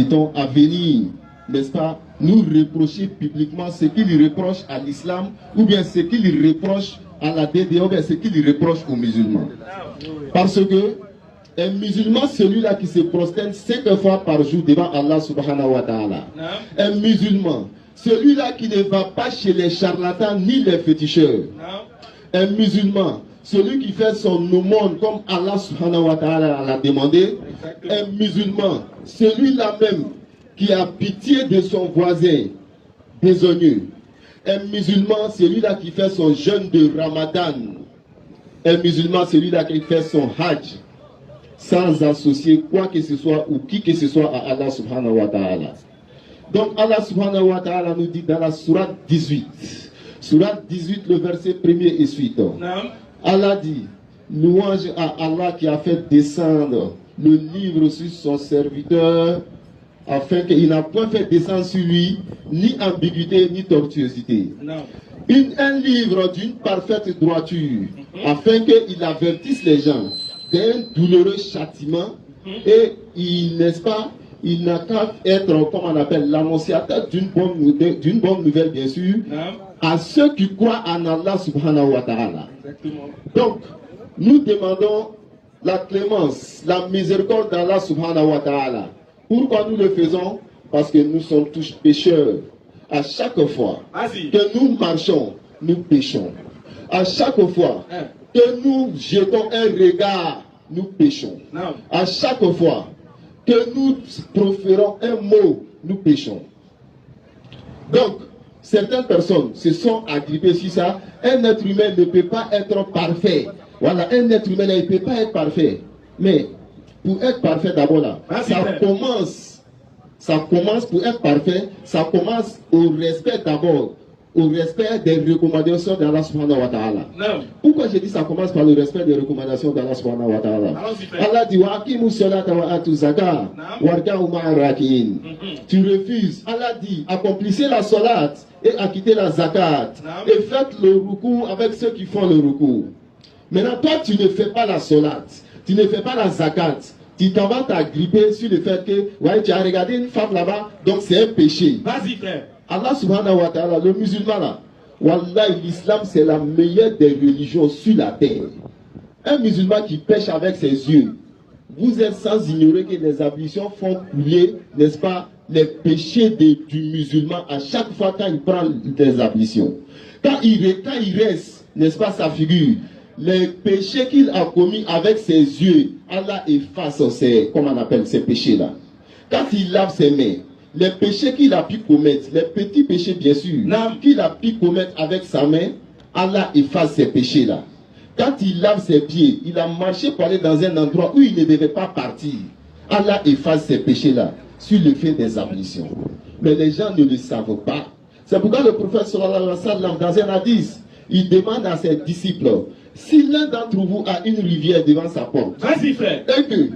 dit-on, à venir, n'est-ce pas, nous reprocher publiquement ce qu'il reproche à l'islam, ou bien ce qu'il reproche à la DDA, ou bien ce qu'il reproche aux musulmans. Parce que un musulman, celui-là qui se prosterne 5 fois par jour devant Allah subhanahu wa ta'ala. Un musulman, celui-là qui ne va pas chez les charlatans ni les féticheurs. Un musulman, celui qui fait son aumône comme Allah subhanahu wa ta'ala l'a demandé. Un musulman, celui-là même qui a pitié de son voisin désogneux. Un musulman, celui-là qui fait son jeûne de Ramadan. Un musulman, celui-là qui fait son hajj, sans associer quoi que ce soit ou qui que ce soit à Allah subhanahu wa ta'ala. Donc Allah subhanahu wa ta'ala nous dit dans la sourate 18, sourate 18, le verset 1er et suite. Allah dit, louange à Allah qui a fait descendre le livre sur son serviteur, afin qu'il n'a point fait descendre sur lui ni ambiguïté ni tortuosité. Un livre d'une parfaite droiture, afin qu'il avertisse les gens d'un douloureux châtiment, et il, n'est-ce pas, il n'a qu'à être, comme on appelle, l'annonciateur d'une bonne nouvelle, bien sûr, à ceux qui croient en Allah subhanahu wa ta'ala. Donc, nous demandons la clémence, la miséricorde d'Allah subhanahu wa ta'ala. Pourquoi nous le faisons? Parce que nous sommes tous pécheurs. À chaque fois que nous marchons, nous péchons. À chaque fois que nous jetons un regard, nous péchons. À chaque fois que nous proférons un mot, nous péchons. Donc, certaines personnes se sont agrippées sur ça. Un être humain ne peut pas être parfait. Voilà, un être humain ne peut pas être parfait. Mais pour être parfait d'abord là, ça commence pour être parfait, ça commence au respect d'abord, au respect des recommandations d'Allah subhanahu wa ta'ala. Pourquoi je dis ça commence par le respect des recommandations d'Allah subhanahu wa ta'ala? Allah dit wa aqimu salata wa atu zakat warka'u ma'a raki'in. Tu refuses. Allah dit accomplissez la salat et acquittez la zakat et faites le ruku avec ceux qui font le ruku. Maintenant toi tu ne fais pas la salat, tu ne fais pas la zakat. Tu t'en vas t'agripper sur le fait que ouais, tu as regardé une femme là-bas, donc c'est un péché. Vas-y frère. Allah subhanahu wa ta'ala, le musulman là, wallah, l'islam c'est la meilleure des religions sur la terre. Un musulman qui pêche avec ses yeux, vous êtes sans ignorer que les ablutions font couler, n'est-ce pas, les péchés du musulman à chaque fois quand il prend des ablutions. Quand il reste, n'est-ce pas, sa figure, les péchés qu'il a commis avec ses yeux, Allah efface comment on appelle ces péchés-là. Quand il lave ses mains, les péchés qu'il a pu commettre, les petits péchés bien sûr, qu'il a pu commettre avec sa main, Allah efface ces péchés-là. Quand il lave ses pieds, il a marché pour aller dans un endroit où il ne devait pas partir. Allah efface ces péchés-là sur le fait des ablutions. Mais les gens ne le savent pas. C'est pourquoi le prophète sallallahu alayhi wa sallam, dans un hadith, il demande à ses disciples, si l'un d'entre vous a une rivière devant sa porte, vas-y frère, et que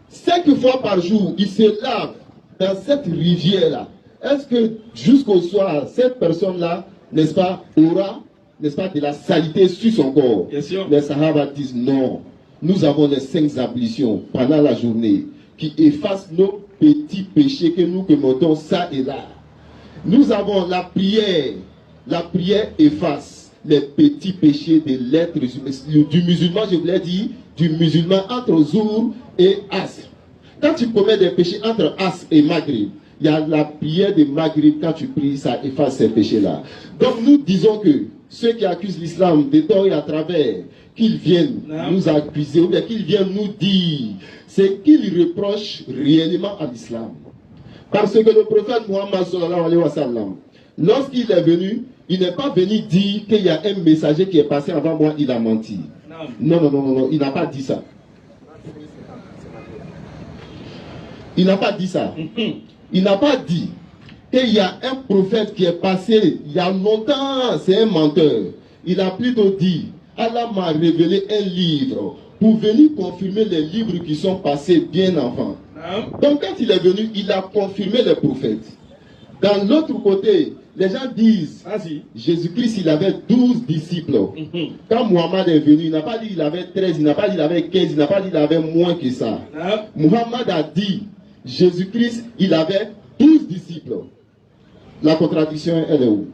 5 fois par jour, il se lave dans cette rivière-là, est-ce que jusqu'au soir, cette personne-là, n'est-ce pas, aura, n'est-ce pas, de la saleté sur son corps? Bien sûr. Les Sahaba disent non. Nous avons les 5 ablutions pendant la journée qui effacent nos petits péchés que nous commettons ça et là. Nous avons la prière. La prière efface les petits péchés de l'être du musulman, je vous l'ai dit, du musulman entre Zour et Asr. Quand tu commets des péchés entre Asr et Maghrib, il y a la prière de Maghrib, quand tu pries, ça efface ces péchés-là. Donc nous disons que ceux qui accusent l'islam de tort et à travers, qu'ils viennent nous accuser, ou bien qu'ils viennent nous dire, c'est qu'ils reprochent réellement à l'islam. Parce que le prophète Muhammad sallallahu alayhi wa sallam, lorsqu'il est venu, il n'est pas venu dire qu'il y a un messager qui est passé avant moi, il a menti. Non, il n'a pas dit ça. Il n'a pas dit ça. Il n'a pas dit qu'il y a un prophète qui est passé il y a longtemps, c'est un menteur. Il a plutôt dit, Allah m'a révélé un livre pour venir confirmer les livres qui sont passés bien avant. Donc quand il est venu, il a confirmé les prophètes. Dans l'autre côté, les gens disent, Jésus-Christ, il avait 12 disciples. Quand Muhammad est venu, il n'a pas dit qu'il avait 13, il n'a pas dit qu'il avait 15, il n'a pas dit qu'il avait moins que ça. Muhammad a dit Jésus-Christ, il avait 12 disciples. La contradiction, elle est où?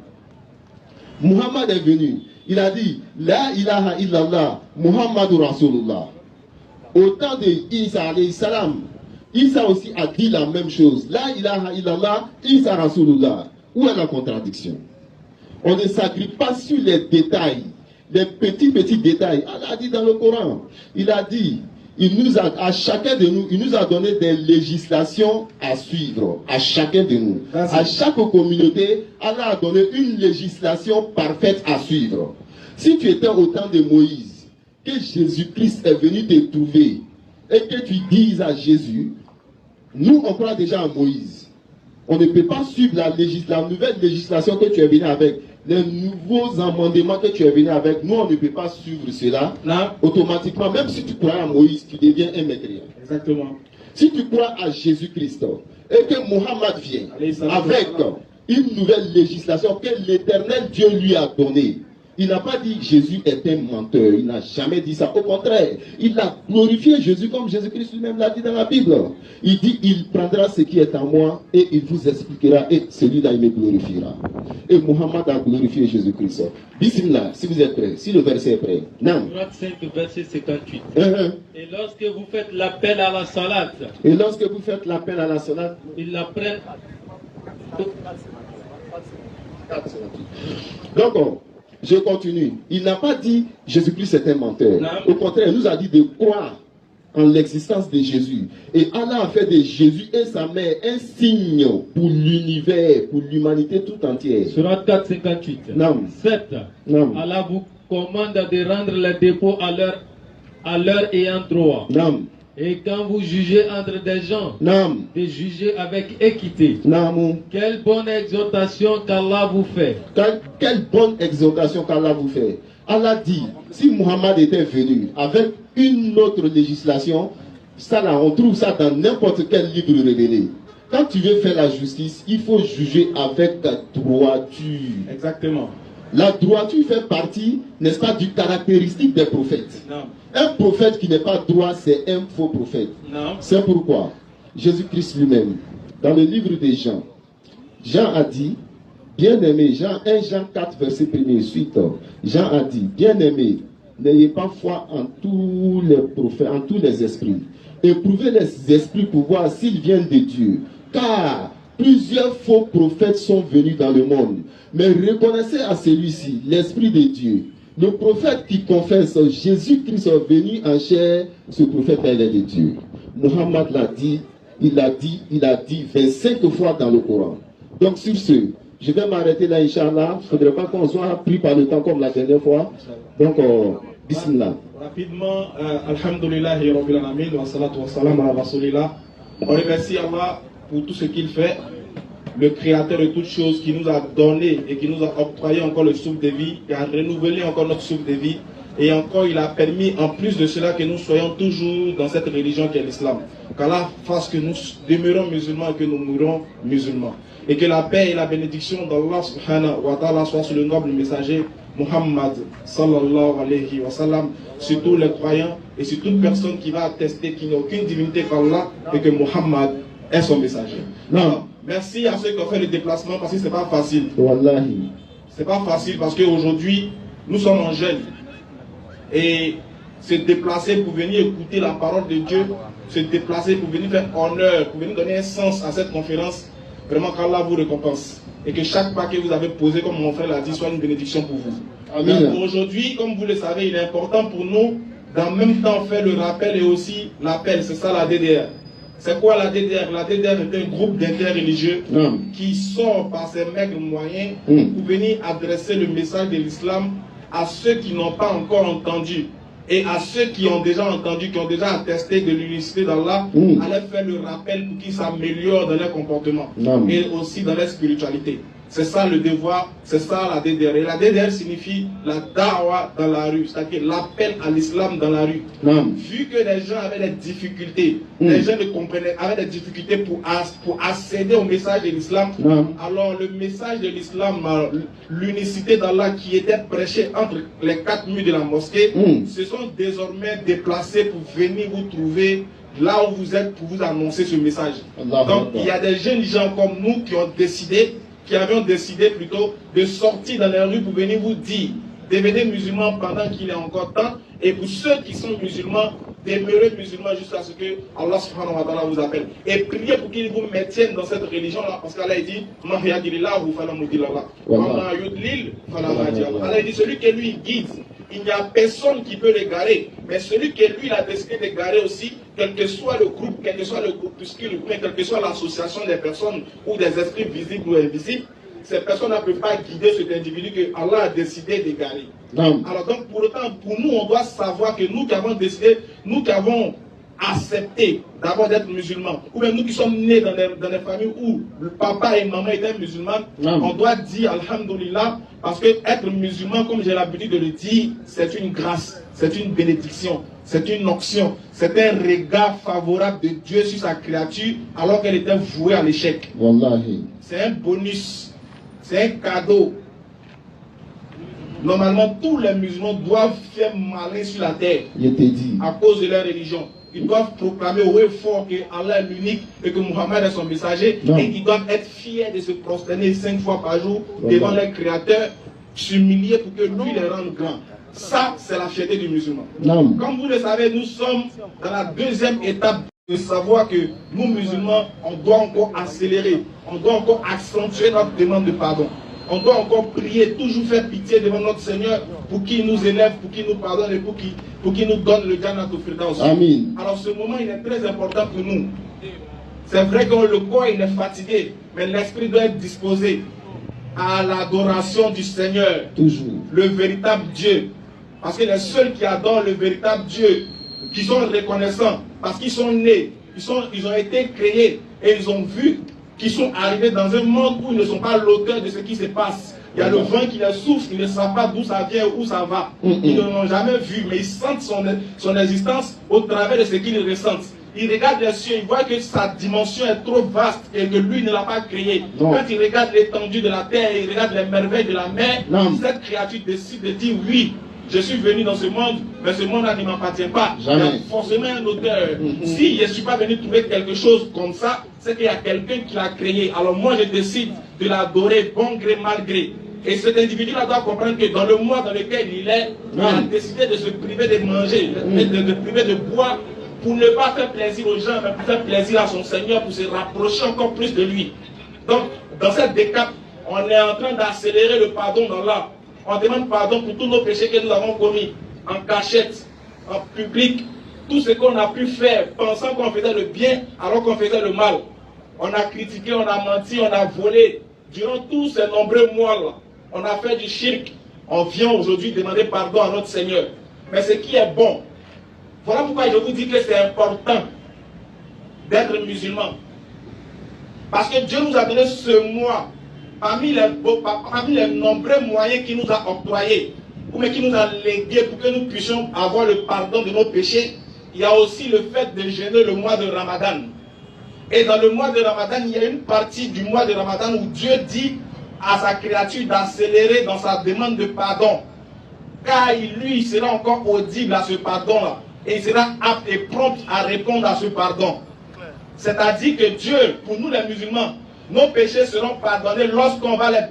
Muhammad est venu. Il a dit, La ilaha illallah, Muhammadur Rasulullah. Au temps de Isa alayhi salam, Isa aussi a dit la même chose. La ilaha illallah, Isa Rasulullah. Où est la contradiction? On ne s'agrippe pas sur les détails, les petits détails. Allah a dit dans le Coran, il a dit, à chacun de nous, il nous a donné des législations à suivre, à chacun de nous. À chaque communauté, Allah a donné une législation parfaite à suivre. Si tu étais au temps de Moïse, que Jésus-Christ est venu te trouver, et que tu dises à Jésus, nous on croit déjà à Moïse. On ne peut pas suivre la nouvelle législation que tu es venu avec, les nouveaux amendements que tu es venu avec. Nous, on ne peut pas suivre cela. Là, automatiquement, même si tu crois à Moïse, tu deviens un mécréant. Exactement. Si tu crois à Jésus-Christ et que Mohammed vient avec une nouvelle législation que l'Éternel Dieu lui a donnée, il n'a pas dit Jésus est un menteur, il n'a jamais dit ça. Au contraire, il a glorifié Jésus comme Jésus-Christ lui-même l'a dit dans la Bible. Il dit, il prendra ce qui est en moi et il vous expliquera et celui-là il me glorifiera. Et Mohammed a glorifié Jésus-Christ. Bismillah, si vous êtes prêts, si le verset est prêt. Non. 5, verset 58. Et lorsque vous faites l'appel à la salade. Et lorsque vous faites l'appel à la salade. Ils l'apprennent. Donc, je continue. Il n'a pas dit Jésus-Christ est un menteur. Non. Au contraire, il nous a dit de croire en l'existence de Jésus. Et Allah a fait de Jésus et sa mère un signe pour l'univers, pour l'humanité tout entière. Surat 4, 58. Non. 7. Non. Allah vous commande de rendre les dépôts à leur ayant droit. Non. Et quand vous jugez entre des gens, de juger avec équité. Quelle bonne exhortation qu'Allah vous fait. Quelle bonne exhortation qu'Allah vous fait. Allah dit, si Muhammad était venu avec une autre législation, ça là, on trouve ça dans n'importe quel livre révélé. Quand tu veux faire la justice, il faut juger avec droiture. Exactement. La droiture fait partie, n'est-ce pas, du caractéristique des prophètes. Non. Un prophète qui n'est pas droit, c'est un faux prophète. C'est pourquoi Jésus-Christ lui-même, dans le livre de Jean, Jean a dit, bien-aimé, 1 Jean 4, verset 1er, suite, Jean a dit, bien-aimé, n'ayez pas foi en tous les prophètes, en tous les esprits. Éprouvez les esprits pour voir s'ils viennent de Dieu. Car plusieurs faux prophètes sont venus dans le monde. Mais reconnaissez à celui-ci, l'Esprit de Dieu. Le prophète qui confesse Jésus-Christ est venu en chair, ce prophète elle est de Dieu. Muhammad l'a dit, il a dit 25 fois dans le Coran. Donc sur ce, je vais m'arrêter là, Inch'Allah. Il ne faudrait pas qu'on soit pris par le temps comme la dernière fois. Donc, bismillah. Rapidement, Alhamdulillah, Rabbil Alamin, wa salatu wa salam ala Rasulillah. On remercie Allah pour tout ce qu'il fait, le créateur de toutes choses qui nous a donné et qui nous a octroyé encore le souffle de vie, qui a renouvelé encore notre souffle de vie. Et encore, il a permis, en plus de cela, que nous soyons toujours dans cette religion qui est l'islam. Qu'Allah fasse que nous demeurons musulmans et que nous mourrons musulmans. Et que la paix et la bénédiction d'Allah subhanahu wa ta'ala soient sur le noble messager Muhammad sallallahu alayhi wa sallam, sur tous les croyants et sur toute personne qui va attester qu'il n'y a aucune divinité qu'Allah et que Muhammad est son messager. Non. Merci à ceux qui ont fait le déplacement parce que c'est pas facile. Wallahi. C'est pas facile parce qu'aujourd'hui, nous sommes en jeûne. Et se déplacer pour venir écouter la parole de Dieu, se déplacer pour venir faire honneur, pour venir donner un sens à cette conférence, vraiment qu'Allah vous récompense. Et que chaque pas que vous avez posé, comme mon frère l'a dit, soit une bénédiction pour vous. Amen. Aujourd'hui, comme vous le savez, il est important pour nous d'en même temps faire le rappel et aussi l'appel. C'est ça la DDR. C'est quoi la DDR? La DDR est un groupe d'interreligieux qui sort par ses maigres moyens pour venir adresser le message de l'islam à ceux qui n'ont pas encore entendu et à ceux qui ont déjà entendu, qui ont déjà attesté de l'unicité d'Allah, à leur faire le rappel pour qu'ils s'améliorent dans leur comportement et aussi dans leur spiritualité. C'est ça le devoir, c'est ça la DDR. Et la DDR signifie la da'wa dans la rue, c'est-à-dire l'appel à l'islam dans la rue. Vu que les gens avaient des difficultés, les gens ne comprenaient, avaient des difficultés pour accéder au message de l'islam, alors le message de l'islam, l'unicité d'Allah qui était prêchée entre les 4 murs de la mosquée, se sont désormais déplacés pour venir vous trouver là où vous êtes pour vous annoncer ce message. Donc il y a des jeunes gens comme nous qui avions décidé plutôt de sortir dans les rues pour venir vous dire, devenez musulmans pendant qu'il est encore temps, et pour ceux qui sont musulmans, demeurez musulmans jusqu'à ce que Allah subhanahu wa ta'ala vous appelle. Et priez pour qu'il vous maintienne dans cette religion-là, parce qu'Allah dit, Allah dit, celui qui lui guide, il n'y a personne qui peut l'égarer, mais celui qui lui a décidé d'égarer aussi, quel que soit le groupe, quel que soit le groupuscule, quelle que soit l'association des personnes ou des esprits visibles ou invisibles, ces personnes ne peuvent pas guider cet individu que Allah a décidé d'égarer. Alors donc pour autant, pour nous, on doit savoir que nous qui avons décidé, nous qui avons accepté d'abord d'être musulmans, ou même nous qui sommes nés dans des familles où le papa et maman étaient musulmans, on doit dire Alhamdulillah, parce que être musulman, comme j'ai l'habitude de le dire, c'est une grâce, c'est une bénédiction, c'est une onction, c'est un regard favorable de Dieu sur sa créature alors qu'elle était vouée à l'échec. C'est un bonus, c'est un cadeau. Normalement, tous les musulmans doivent faire malin sur la terre à cause de leur religion. Ils doivent proclamer haut et fort que Allah est l'unique et que Muhammad est son messager, et qu'ils doivent être fiers de se prosterner 5 fois par jour devant leur créateur, s'humilier pour que lui les rende grands. Ça, c'est la fierté du musulman. Comme vous le savez, nous sommes dans la deuxième étape de savoir que nous, musulmans, on doit encore accélérer, on doit encore accentuer notre demande de pardon. On doit encore prier, toujours faire pitié devant notre Seigneur pour qu'il nous élève, pour qu'il nous pardonne et pour qu'il nous donne le Jannat au Firdaus. Amen. Alors ce moment, il est très important pour nous. C'est vrai que le corps, il est fatigué, mais l'esprit doit être disposé à l'adoration du Seigneur. Toujours. Le véritable Dieu. Parce que les seuls qui adorent le véritable Dieu, qui sont reconnaissants, parce qu'ils sont nés, ils ont été créés et ils ont vu qui sont arrivés dans un monde où ils ne sont pas l'auteur de ce qui se passe. Il y a le vent qui les souffle, ils ne savent pas d'où ça vient, où ça va. Ils ne l'ont jamais vu, mais ils sentent son existence au travers de ce qu'ils ressentent. Ils regardent les cieux, ils voient que sa dimension est trop vaste et que lui ne l'a pas créé. Quand ils regardent l'étendue de la terre, ils regardent les merveilles de la mer, cette créature décide de dire oui. Je suis venu dans ce monde, mais ce monde-là ne m'appartient pas. Jamais. Il y a forcément un auteur. Si je ne suis pas venu trouver quelque chose comme ça, c'est qu'il y a quelqu'un qui l'a créé. Alors moi, je décide de l'adorer bon gré, mal gré. Et cet individu-là doit comprendre que dans le mois dans lequel il est, il a décidé de se priver de manger, de priver de boire, pour ne pas faire plaisir aux gens, mais pour faire plaisir à son Seigneur, pour se rapprocher encore plus de lui. Donc, dans cette décape, on est en train d'accélérer le pardon d'Allah. On demande pardon pour tous nos péchés que nous avons commis, en cachette, en public, tout ce qu'on a pu faire, pensant qu'on faisait le bien alors qu'on faisait le mal. On a critiqué, on a menti, on a volé. Durant tous ces nombreux mois-là, on a fait du shirk. On vient aujourd'hui demander pardon à notre Seigneur. Mais ce qui est bon, voilà pourquoi je vous dis que c'est important d'être musulman. Parce que Dieu nous a donné ce mois. Parmi les nombreux moyens qu'il nous a octroyés, ou mais qu'il nous a légués pour que nous puissions avoir le pardon de nos péchés, il y a aussi le fait de jeûner le mois de Ramadan. Et dans le mois de Ramadan, il y a une partie du mois de Ramadan où Dieu dit à sa créature d'accélérer dans sa demande de pardon. Car lui, il sera encore audible à ce pardon-là. Et il sera apte et prompt à répondre à ce pardon. C'est-à-dire que Dieu, pour nous les musulmans, nos péchés seront pardonnés lorsqu'on va les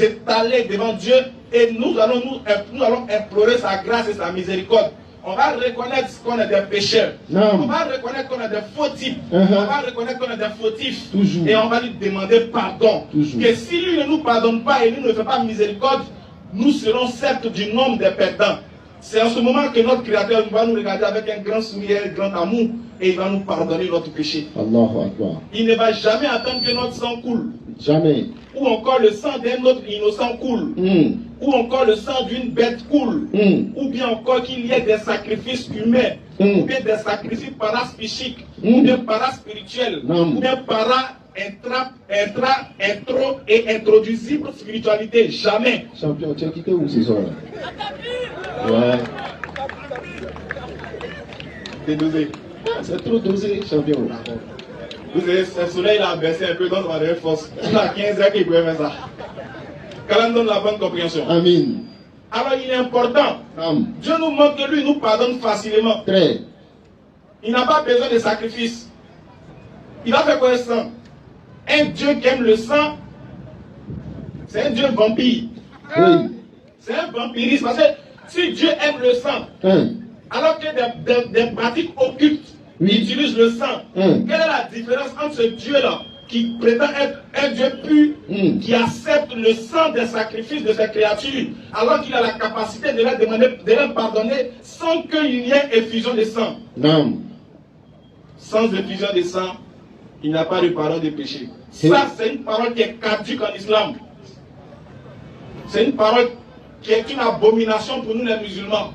étaler devant Dieu et nous allons implorer sa grâce et sa miséricorde. On va reconnaître qu'on est des pécheurs. On va reconnaître qu'on est des fautifs. On va reconnaître qu'on est des fautifs. Et on va lui demander pardon. Que si lui ne nous pardonne pas et lui ne fait pas miséricorde, nous serons certes du nombre des perdants. C'est en ce moment que notre Créateur va nous regarder avec un grand sourire, un grand amour, et il va nous pardonner notre péché. Allahu Akbar. Il ne va jamais attendre que notre sang coule. Jamais. Ou encore le sang d'un autre innocent coule. Ou encore le sang d'une bête coule. Ou bien encore qu'il y ait des sacrifices humains. Ou bien des sacrifices paraspécifiques. Ou bien paraspirituels. Ou bien intro et introduisible spiritualité. Jamais. Champion, tu as quitté où ce soir? Ouais. Dédosé. C'est trop dosé, champion. Vous savez, le soleil a baissé un peu, donc ça va donner force. Il a 15 heures qu'il pouvait faire ça. Qu'Allah nous donne la bonne compréhension. Amen. Alors il est important. Dieu nous montre que lui nous pardonne facilement. Très. il n'a pas besoin de sacrifice. Il va faire quoi le sang? Un Dieu qui aime le sang, c'est un Dieu vampire. Oui. C'est un vampirisme. Parce que si Dieu aime le sang, alors que des pratiques occultes utilisent le sang, quelle est la différence entre ce Dieu-là qui prétend être un Dieu pur, qui accepte le sang des sacrifices de ses créatures, alors qu'il a la capacité de leur demander, de leur pardonner sans qu'il y ait effusion de sang? Non. Sans effusion de sang, il n'y a pas de pardon de péché. Ça, c'est une parole qui est caduque en islam. C'est une parole qui est une abomination pour nous les musulmans.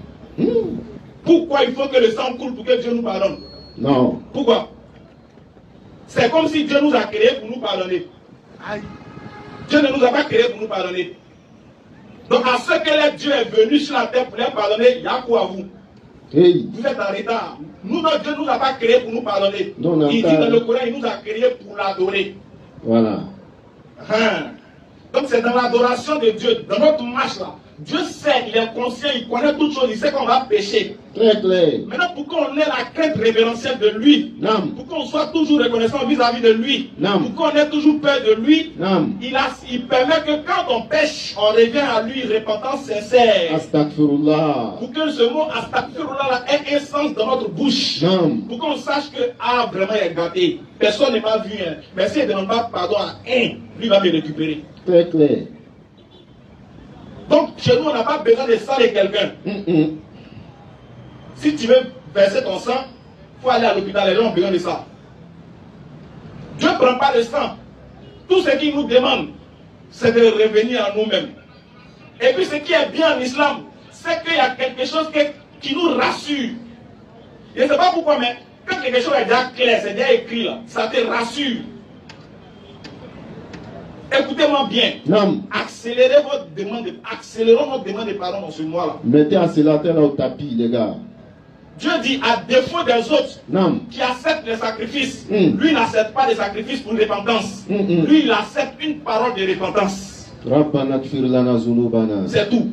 Pourquoi il faut que le sang coule pour que Dieu nous pardonne? Non. Pourquoi? C'est comme si Dieu nous a créés pour nous pardonner. Dieu ne nous a pas créés pour nous pardonner. Donc à ce que Dieu est venu sur la terre pour les pardonner, il y a quoi à vous? Vous êtes en retard. Nous, notre Dieu ne nous a pas créés pour nous pardonner. Il dit dans le Coran, il nous a créés pour l'adorer. Voilà. Donc c'est dans l'adoration de Dieu, dans notre marche là. Dieu sait, il est conscient, il connaît toutes choses, il sait qu'on va pécher. Très clair. Maintenant, pour qu'on ait la crainte révérentielle de lui, pour qu'on soit toujours reconnaissant vis-à-vis de lui, pour qu'on ait toujours peur de lui, il permet que quand on pêche, on revient à lui, repentance sincère. Astaghfirullah. Pour que ce mot Astaghfirullah ait un sens dans notre bouche. Pour qu'on sache que, vraiment, il est gâté. Personne ne m'a vu. Mais s'il ne demande pas pardon à un, lui va me récupérer. Très clair. Donc, chez nous, on n'a pas besoin de saler quelqu'un. Si tu veux verser ton sang, il faut aller à l'hôpital. Les gens ont besoin de ça. Dieu ne prend pas le sang. Tout ce qu'il nous demande, c'est de revenir à nous-mêmes. Et puis, ce qui est bien en islam, c'est qu'il y a quelque chose qui nous rassure. Je ne sais pas pourquoi, mais quand quelque chose est déjà clair, c'est déjà écrit là, ça te rassure. Écoutez-moi bien. Accélérez votre demande, accélérons notre demande de pardon dans ce mois-là. Mettez accélérateur là au tapis, les gars. Dieu dit, à défaut des autres qui acceptent les sacrifices, lui n'accepte pas les sacrifices pour repentance. Lui, il accepte une parole de repentance. C'est tout.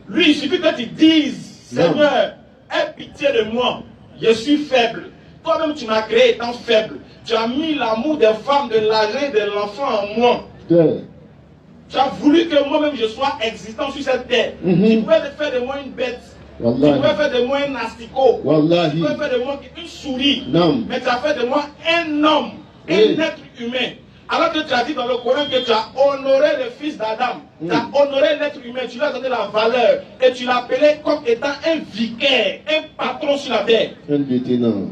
Lui, il suffit que tu dises, Seigneur, aie pitié de moi, je suis faible. Toi-même, tu m'as créé étant faible. Tu as mis l'amour des femmes, de l'âge de l'enfant en moi. Tu as voulu que moi-même je sois existant sur cette terre. Tu pouvais faire de moi une bête. Wallahi. Tu pouvais faire de moi un asticot. Wallahi. Tu pouvais faire de moi une souris. Non. Mais tu as fait de moi un homme, un être humain. Alors que tu as dit dans le Coran que tu as honoré le fils d'Adam. Tu as honoré l'être humain. Tu lui as donné la valeur. Et tu l'as appelé comme étant un vicaire, un patron sur la terre. Un lieutenant.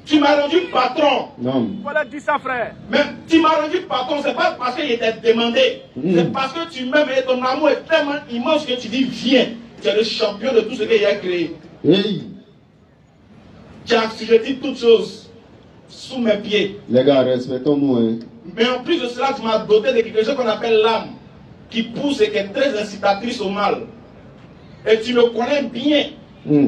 Tu m'as rendu patron. Non. Voilà, dis ça, frère. Mais tu m'as rendu patron, c'est pas parce qu'il était demandé. C'est parce que tu m'aimes et ton amour est tellement immense que tu dis viens. Tu es le champion de tout ce qu'il a créé. Tu as assujetti toutes choses sous mes pieds. Les gars, respectons-nous. Hein. Mais en plus de cela, tu m'as doté de quelque chose qu'on appelle l'âme, qui pousse et qui est très incitatrice au mal. Et tu me connais bien.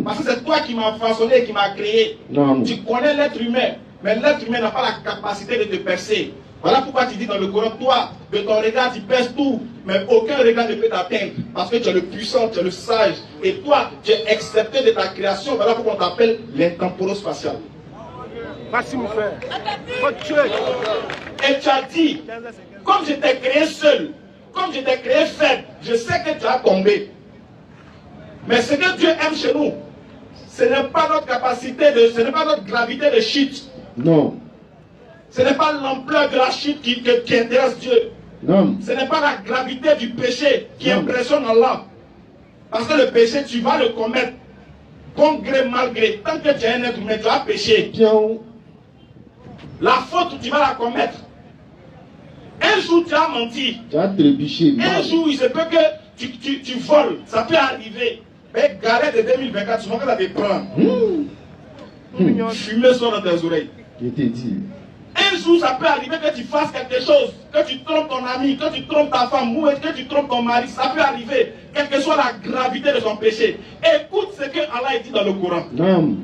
Parce que c'est toi qui m'as façonné et qui m'as créé. Tu connais l'être humain, mais l'être humain n'a pas la capacité de te percer. Voilà pourquoi tu dis dans le Coran, toi, de ton regard, tu perces tout, mais aucun regard ne peut t'atteindre. Parce que tu es le puissant, tu es le sage. Et toi, tu es accepté de ta création. Voilà pourquoi on t'appelle l'intemporal-spatial. Merci, mon frère. Faut tuer. Et tu as dit, comme je t'ai créé seul, comme je t'ai créé faible, je sais que tu as tombé. Mais ce que Dieu aime chez nous, ce n'est pas notre capacité, ce n'est pas notre gravité de chute. Non. Ce n'est pas l'ampleur de la chute qui intéresse Dieu. Non. Ce n'est pas la gravité du péché qui impressionne Allah. Parce que le péché, tu vas le commettre. Bon gré, mal gré. Tant que tu es un être humain, tu vas pécher. La faute, tu vas la commettre. Un jour, tu as menti. Tu as trébuché. Un jour, il se peut que tu voles. Ça peut arriver. Mais galère de 2024, souvent que ça te prend. Fumée sort dans tes oreilles. Je t'ai dit. Un jour, ça peut arriver que tu fasses quelque chose, que tu trompes ton ami, que tu trompes ta femme, ou que tu trompes ton mari. Ça peut arriver, quelle que soit la gravité de son péché. Écoute ce que Allah dit dans le Coran. Non.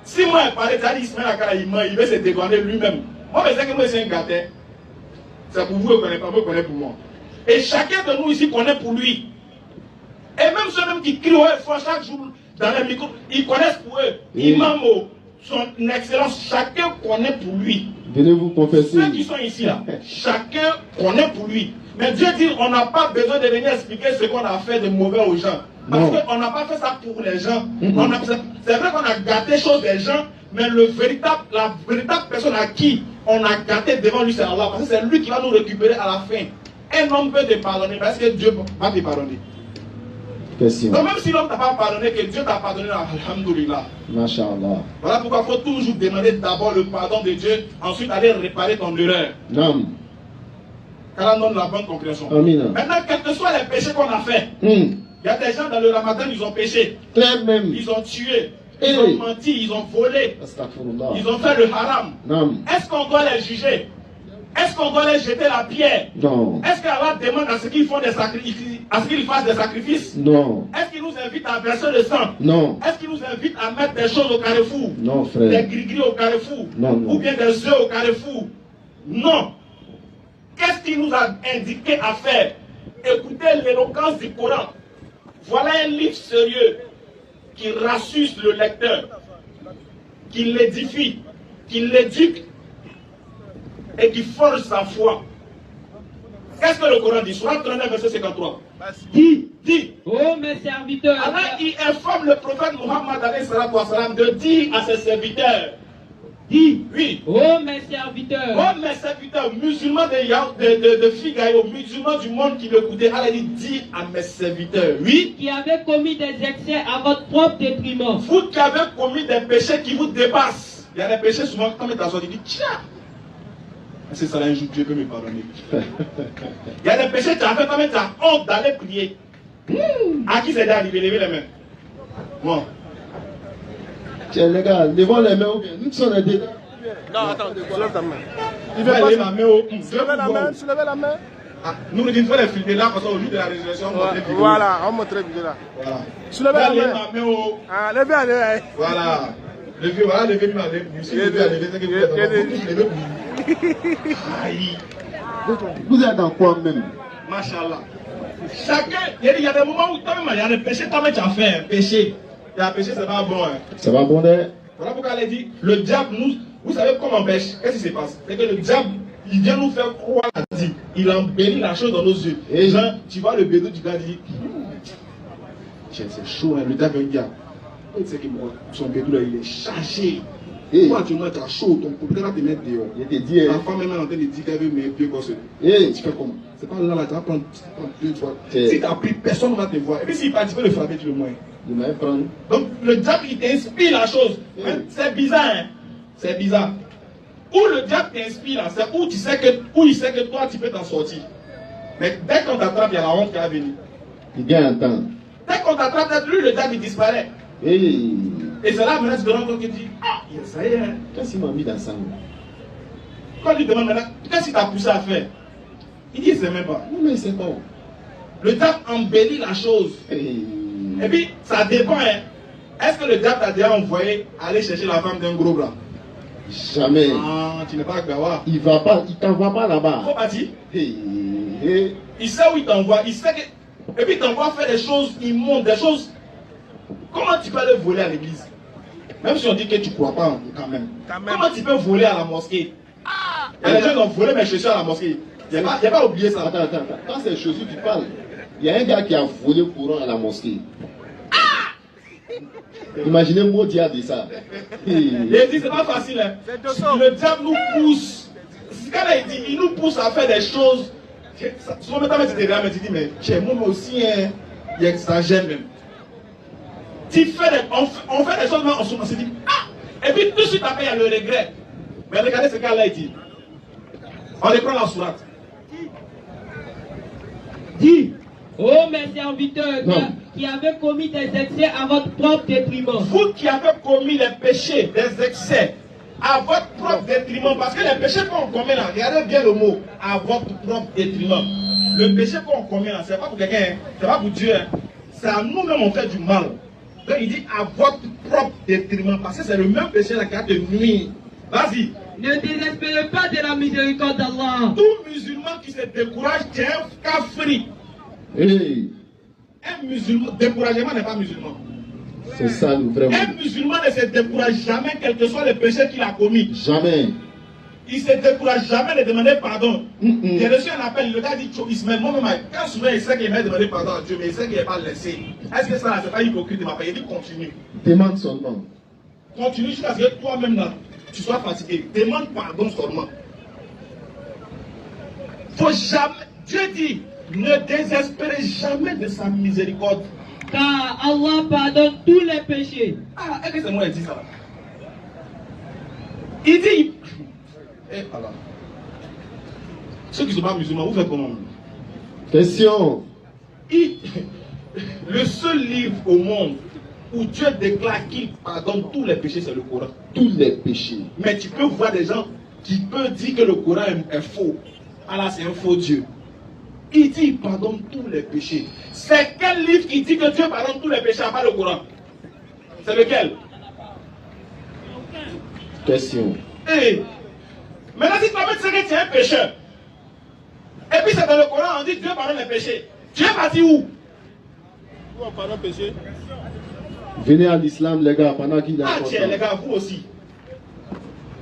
Si moi, je parlais, tu as dit, il veut se dédouaner lui-même. Moi, je sais que moi, c'est un gâteau. C'est pour vous, vous ne connaissez pas, vous connaissez pour moi. Et chacun de nous ici connaît pour lui. Et même ceux-mêmes qui crient au fort chaque jour dans les micros, ils connaissent pour eux. Imam, son excellence, chacun connaît pour lui. Venez vous confesser. Ceux qui sont ici là, chacun connaît pour lui. Mais Dieu dit, on n'a pas besoin de venir expliquer ce qu'on a fait de mauvais aux gens. Parce qu'on n'a pas fait ça pour les gens. C'est vrai qu'on a gâté les choses des gens, mais la véritable personne à qui on a gâté devant lui, c'est Allah. Parce que c'est lui qui va nous récupérer à la fin. Un homme peut te pardonner, parce que Dieu va te pardonner. Question. Donc même si l'homme t'a pas pardonné, que Dieu t'a pardonné, alhamdoulilah. Masha'Allah. Voilà pourquoi il faut toujours demander d'abord le pardon de Dieu, ensuite aller réparer ton erreur. Non. Car on donne la bonne compréhension. Amina. Maintenant, quels que soient les péchés qu'on a fait, il y a des gens dans le Ramadan, ils ont péché. Claire même. Ils ont tué, ils ont menti, ils ont volé, Astaghfirullah. ils ont fait le haram. Non. Est-ce qu'on doit les juger? Est-ce qu'on doit les jeter la pierre? Non. Est-ce qu'Allah demande à ce qu'ils font des sacrifices, à ce qu'ils fassent des sacrifices? Non. Est-ce qu'il nous invite à verser le sang? Non. Est-ce qu'il nous invite à mettre des choses au carrefour? Non, Des frère. gris-gris au carrefour? Non, non. Ou bien des œufs au carrefour? Non. Qu'est-ce qu'il nous a indiqué à faire? Écoutez l'éloquence du Coran. Voilà un livre sérieux qui rassure le lecteur, qui l'édifie, qui l'éduque et qui forge sa foi. Qu'est-ce que le Coran dit? Sourate 39, verset 53. Dit. Oh mes serviteurs. Allah il informe le prophète Muhammad alayhi salatu wa salam de dire à ses serviteurs. Dit, oui. Oh mes serviteurs. Oh mes serviteurs, musulmans de Figayo, musulmans du monde qui m'écoutaient, Allah dit à mes serviteurs, oui. Qui avez commis des excès à votre propre détriment. Vous qui avez commis des péchés qui vous dépassent. Il y a des péchés souvent, quand tu t'assois, tu dis, tiens. C'est ça, un jour Dieu peut me pardonner. Il y a des péchés que tu as fait, quand même tu as honte d'aller prier. À qui c'est d'arriver? Levez les mains. Bon. Tiens, les gars, devant les mains ou bien nous sommes dedans. Non, attends, soulève ta main. Il va lever ma main au. Soulevez la main, soulevez la main. Ah, nous nous disons, il faut les filmer là, parce qu'au jour de la résurrection, on montre les vidéos. Voilà, on montre les vidéos là. Voilà. Soulevez la Levez main. ma main au. Ah, levez, levez. Voilà. Levez, voilà, levez ma main. Si levez, levez, c'est que vous êtes levez. Aïe. Vous êtes dans quoi même? Machallah. Chacun, il y a des moments où toi-même, il y a des péchés, toi-même tu as fait un péché. Il y a un péché, c'est pas bon. Hein. Ça va bon d'air? Voilà pourquoi elle a dit, le diable nous, vous savez comment on pêche? Qu'est-ce qui se passe? C'est que le diable, il vient nous faire croire, il embellit la chose dans nos yeux. Et genre, tu vois le bédou du gars, il dit, c'est chaud, hein. Le diable vient dire, tu sais que son bédou là, il est chargé. Pourquoi tu as chaud, ton copain va te mettre dehors. Il te dit, la femme même est en train de dire qu'elle veut mes pieds comme ça. Tu fais comment? C'est pas là, tu vas prendre 2 fois. Si tu as pris, personne ne va te voir. Et puis s'il part, tu peux le frapper tout le moins. Il va prendre. Donc le diable, il t'inspire la chose. C'est bizarre, hein? C'est bizarre. Où le diable t'inspire, c'est où tu sais que, où il sait que toi, tu peux t'en sortir. Mais dès qu'on t'attrape, il y a la honte qui va venir. Il gagne un temps. Dès qu'on t'attrape, lui, le diable, il disparaît. Et c'est là, maintenant, tu te rends compte qu'il dit, ah, ça y est. Qu'est-ce qu'il m'a mis dans ça? Quand tu demandes maintenant, qu'est-ce qu'il t'a poussé à faire? Il dit, il ne sait même pas. Non, mais il sait pas. Le diable embellit la chose. Et puis, ça dépend. Hein. Est-ce que le diable t'a déjà envoyé aller chercher la femme d'un gros bras? Jamais. Ah, tu n'es pas Gawa. Il va pas, il t'envoie pas là-bas. Faut partir. Il sait où il t'envoie. Il sait que. Et puis, il t'envoie faire des choses immondes, des choses. Comment tu peux aller voler à l'église? Même si on dit que tu ne crois pas quand même. Comment tu peux voler à la mosquée? Il y a des gens qui ont volé mes chaussures à la mosquée. Il n'y a pas oublié ça. Attends. Quand c'est chaussures, tu parles. Il y a un gars qui a volé le courant à la mosquée. Imaginez Maudit a dit ça. Il dit c'est pas facile. Hein. Le diable nous pousse. Quand il dit, il nous pousse à faire des choses. Souvent, maintenant, tu dis, mais chez moi aussi, hein, il exagère même. Tu fais on fait des choses, on se dit, ah! Et puis tout de suite après, il y a le regret. Mais regardez ce qu'Allah dit. On reprend la sourate. Dis, ô mes serviteurs qui avez commis des excès à votre propre détriment. Vous qui avez commis les péchés, des excès, à votre propre détriment, parce que les péchés qu'on commet là, regardez bien le mot, à votre propre détriment. Le péché qu'on commet là, c'est pas pour quelqu'un, c'est pas pour Dieu, hein. C'est à nous-mêmes on fait du mal. Donc il dit à votre propre détriment, parce que c'est le même péché là qui a te nuire. Vas-y. Ne désespérez pas de la miséricorde d'Allah. Tout musulman qui se décourage, c'est un kafri. Un musulman, découragement n'est pas musulman. C'est ça le vrai Un monde. musulman ne se décourage jamais, quel que soit le péché qu'il a commis. Jamais. Il ne se décourage jamais de demander pardon. Mm-mm. J'ai reçu un appel, le gars dit Ismaël, moi-même, quand souvent il sait qu'il m'a demandé pardon à Dieu, mais il sait qu'il n'est pas laissé. Est-ce que ça, c'est pas hypocrite de ma part? Il dit continue. Demande seulement. Continue jusqu'à ce que toi-même, là, tu sois fatigué. Demande pardon seulement. Faut jamais, Dieu dit, ne désespérez jamais de sa miséricorde. Car Allah pardonne tous les péchés. Ah, est-ce que c'est moi qui dis ça? Il dit, eh, alors, ceux qui ne sont pas musulmans, vous faites comment? Question. Le seul livre au monde où Dieu déclare qu'il pardonne tous les péchés, c'est le Coran. Tous les péchés. Mais tu peux voir des gens qui peuvent dire que le Coran est faux. Allah, c'est un faux Dieu. Il dit qu'il pardonne tous les péchés. C'est quel livre qui dit que Dieu pardonne tous les péchés à part le Coran? C'est lequel? Question. Et maintenant, si toi-même tu sais que tu es un pécheur, et puis c'est dans le Coran, on dit Dieu pardonne les péchés. Tu es parti où? Où on pardonne péché? Venez à l'islam, les gars, pendant qu'il est Ah tiens, les gars, vous aussi.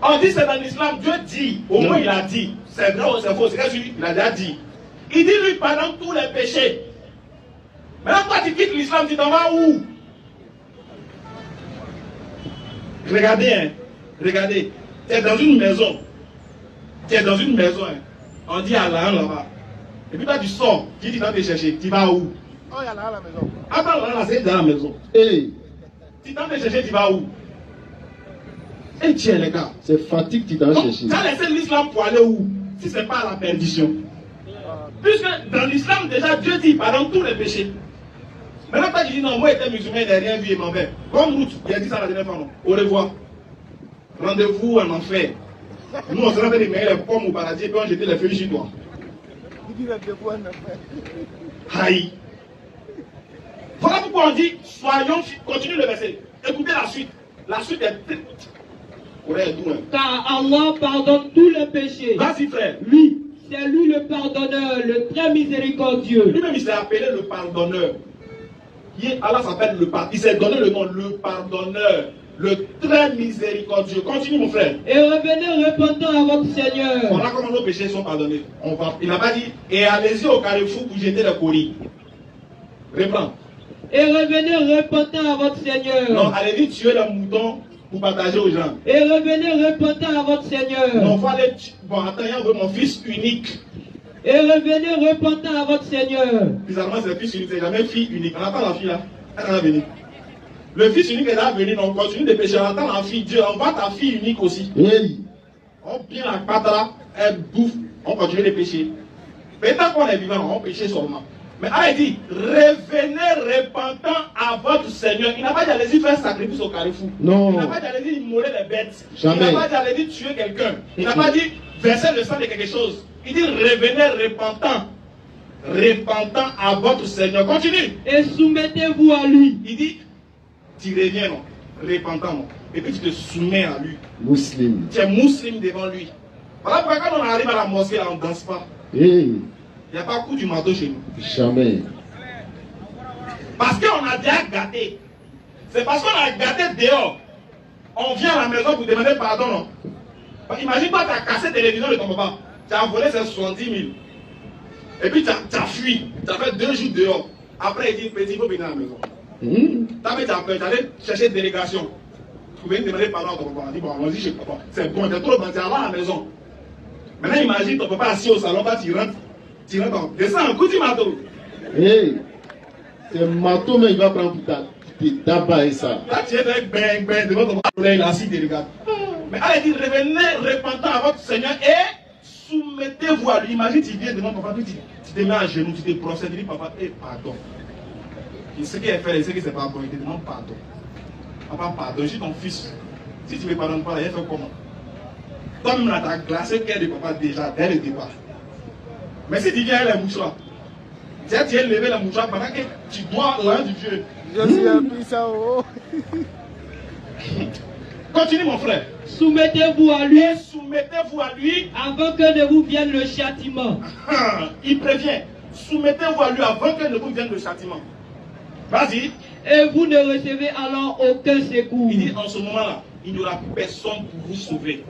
On dit c'est dans l'islam, Dieu dit, au moins il a dit. C'est vrai ou c'est faux, c'est que il a déjà dit. Il dit lui pardonne tous les péchés. Maintenant, toi tu quittes l'islam, tu t'en vas où? Regardez, hein, regardez. Tu es dans une maison. Tu es dans une maison, hein. On dit Allah là-bas. Et puis toi tu sors, tu dis dans te chercher, tu vas où? Oh, il y a là à la maison. Attends, là, c'est dans la maison. Hey, Tu t'en te chercher, tu vas où? Et tiens les gars. c'est fatigue qui t'a Donc, cherché. tu as laissé l'islam pour aller où? Si ce n'est pas à la perdition. Puisque dans l'islam, déjà, Dieu dit pardonne tous les péchés. Maintenant, toi, tu dis non, moi, j'étais musulman, je n'ai rien vu et m'en vais. Bonne route, il a dit ça la dernière fois, non? Au revoir. Rendez-vous en enfer. Nous, on se rendait les meilleurs les pommes au paradis et puis on jetait les feuilles chez toi. Il dit rendez-vous en enfer. Aïe. Voilà pourquoi on dit soyons, continue le verset. Écoutez la suite. La suite est très. Car Allah pardonne tous les péchés. Vas-y, frère. Lui, c'est lui le pardonneur, le très miséricordieux. Lui-même, il s'est appelé le pardonneur. Allah s'appelle le pardonneur. Il s'est donné le nom, le pardonneur, le très miséricordieux. Continue, mon frère. Et revenez repentant à votre Seigneur. Voilà comment nos péchés sont pardonnés. Il n'a pas dit, et allez-y au carrefour pour jeter les colis. Reprends. Et revenez repentant à votre Seigneur. Non, allez-y tuer les moutons pour partager aux gens. Et revenez repentant à votre Seigneur. Non, il faut aller. Bon, attends, il y a mon fils unique. Et revenez repentant à votre Seigneur. Bizarrement, c'est le fils unique, c'est jamais fille unique. On attend la fille là. Elle va venir. Le fils unique est là venu, on continue de pécher. On attend la fille. Dieu, on va ta fille unique aussi. Hey, On bien la patte là, elle bouffe, on continue de pécher. Mais tant qu'on est vivant, on péche seulement. Mais Allah dit, revenez repentant à votre Seigneur. Il n'a pas dit allez-y faire sacrifice au carrefour. Non. Il n'a pas dit allez-y immoler les bêtes. Jamais. Il n'a pas dit allez-y tuer quelqu'un. Il n'a pas dit verser le sang de quelque chose. Il dit revenez repentant. Repentant à votre Seigneur. Continue. Et soumettez-vous à lui. Il dit, tu reviens non, repentant non. Et puis tu te soumets à lui. Muslim. Tu es musulman devant lui. Voilà pourquoi quand on arrive à la mosquée, là, on ne danse pas. Hey, Il n'y a pas coup du marteau chez nous. jamais. Parce qu'on a déjà gâté. C'est parce qu'on a gâté dehors. On vient à la maison pour demander pardon. Non? Imagine-toi, tu as cassé la télévision de ton papa. Tu as volé ses 70 000. Et puis tu as fui. Tu as fait 2 jours dehors. Après, il dit, petit, il faut venir à la maison. Tu as peur. Tu allais chercher une délégation. Tu pouvais demander pardon à ton papa. On dit, bon, allons-y chez papa. C'est bon, tu es trop bon, tu es à la maison. Maintenant, imagine ton papa assis au salon, là, tu rentres. Tu rentres, descends un coup du marteau. Hey, c'est marteau, mais il va prendre pour tabac et ça. Là, tu es bang, bang, devant ton papa, il est assis, il regarde. Mais allez, dit, revenez repentant à votre Seigneur et soumettez-vous à lui. Imagine, tu viens devant ton papa, tu te mets à genoux, tu te procèdes, tu dis, papa, pardon. Il sait qu'il est fait, il sait que c'est pas bon, il te demande pardon. Papa, pardon, je suis ton fils. Si tu ne me pardonnes pas, il fait comment? Toi-même, là, tu as glacé le cœur de papa déjà, dès le départ. Mais si tu viens avec les mouchoirs, tu as levé les mouchoirs pendant que tu dois l'un du Dieu. Je suis un puissant. Oh. Continue, mon frère. Soumettez-vous à lui Et soumettez-vous à lui. avant que ne vous vienne le châtiment. Il prévient. Soumettez-vous à lui avant que ne vous vienne le châtiment. Vas-y. et vous ne recevez alors aucun secours. Il dit en ce moment-là, il n'y aura personne pour vous sauver.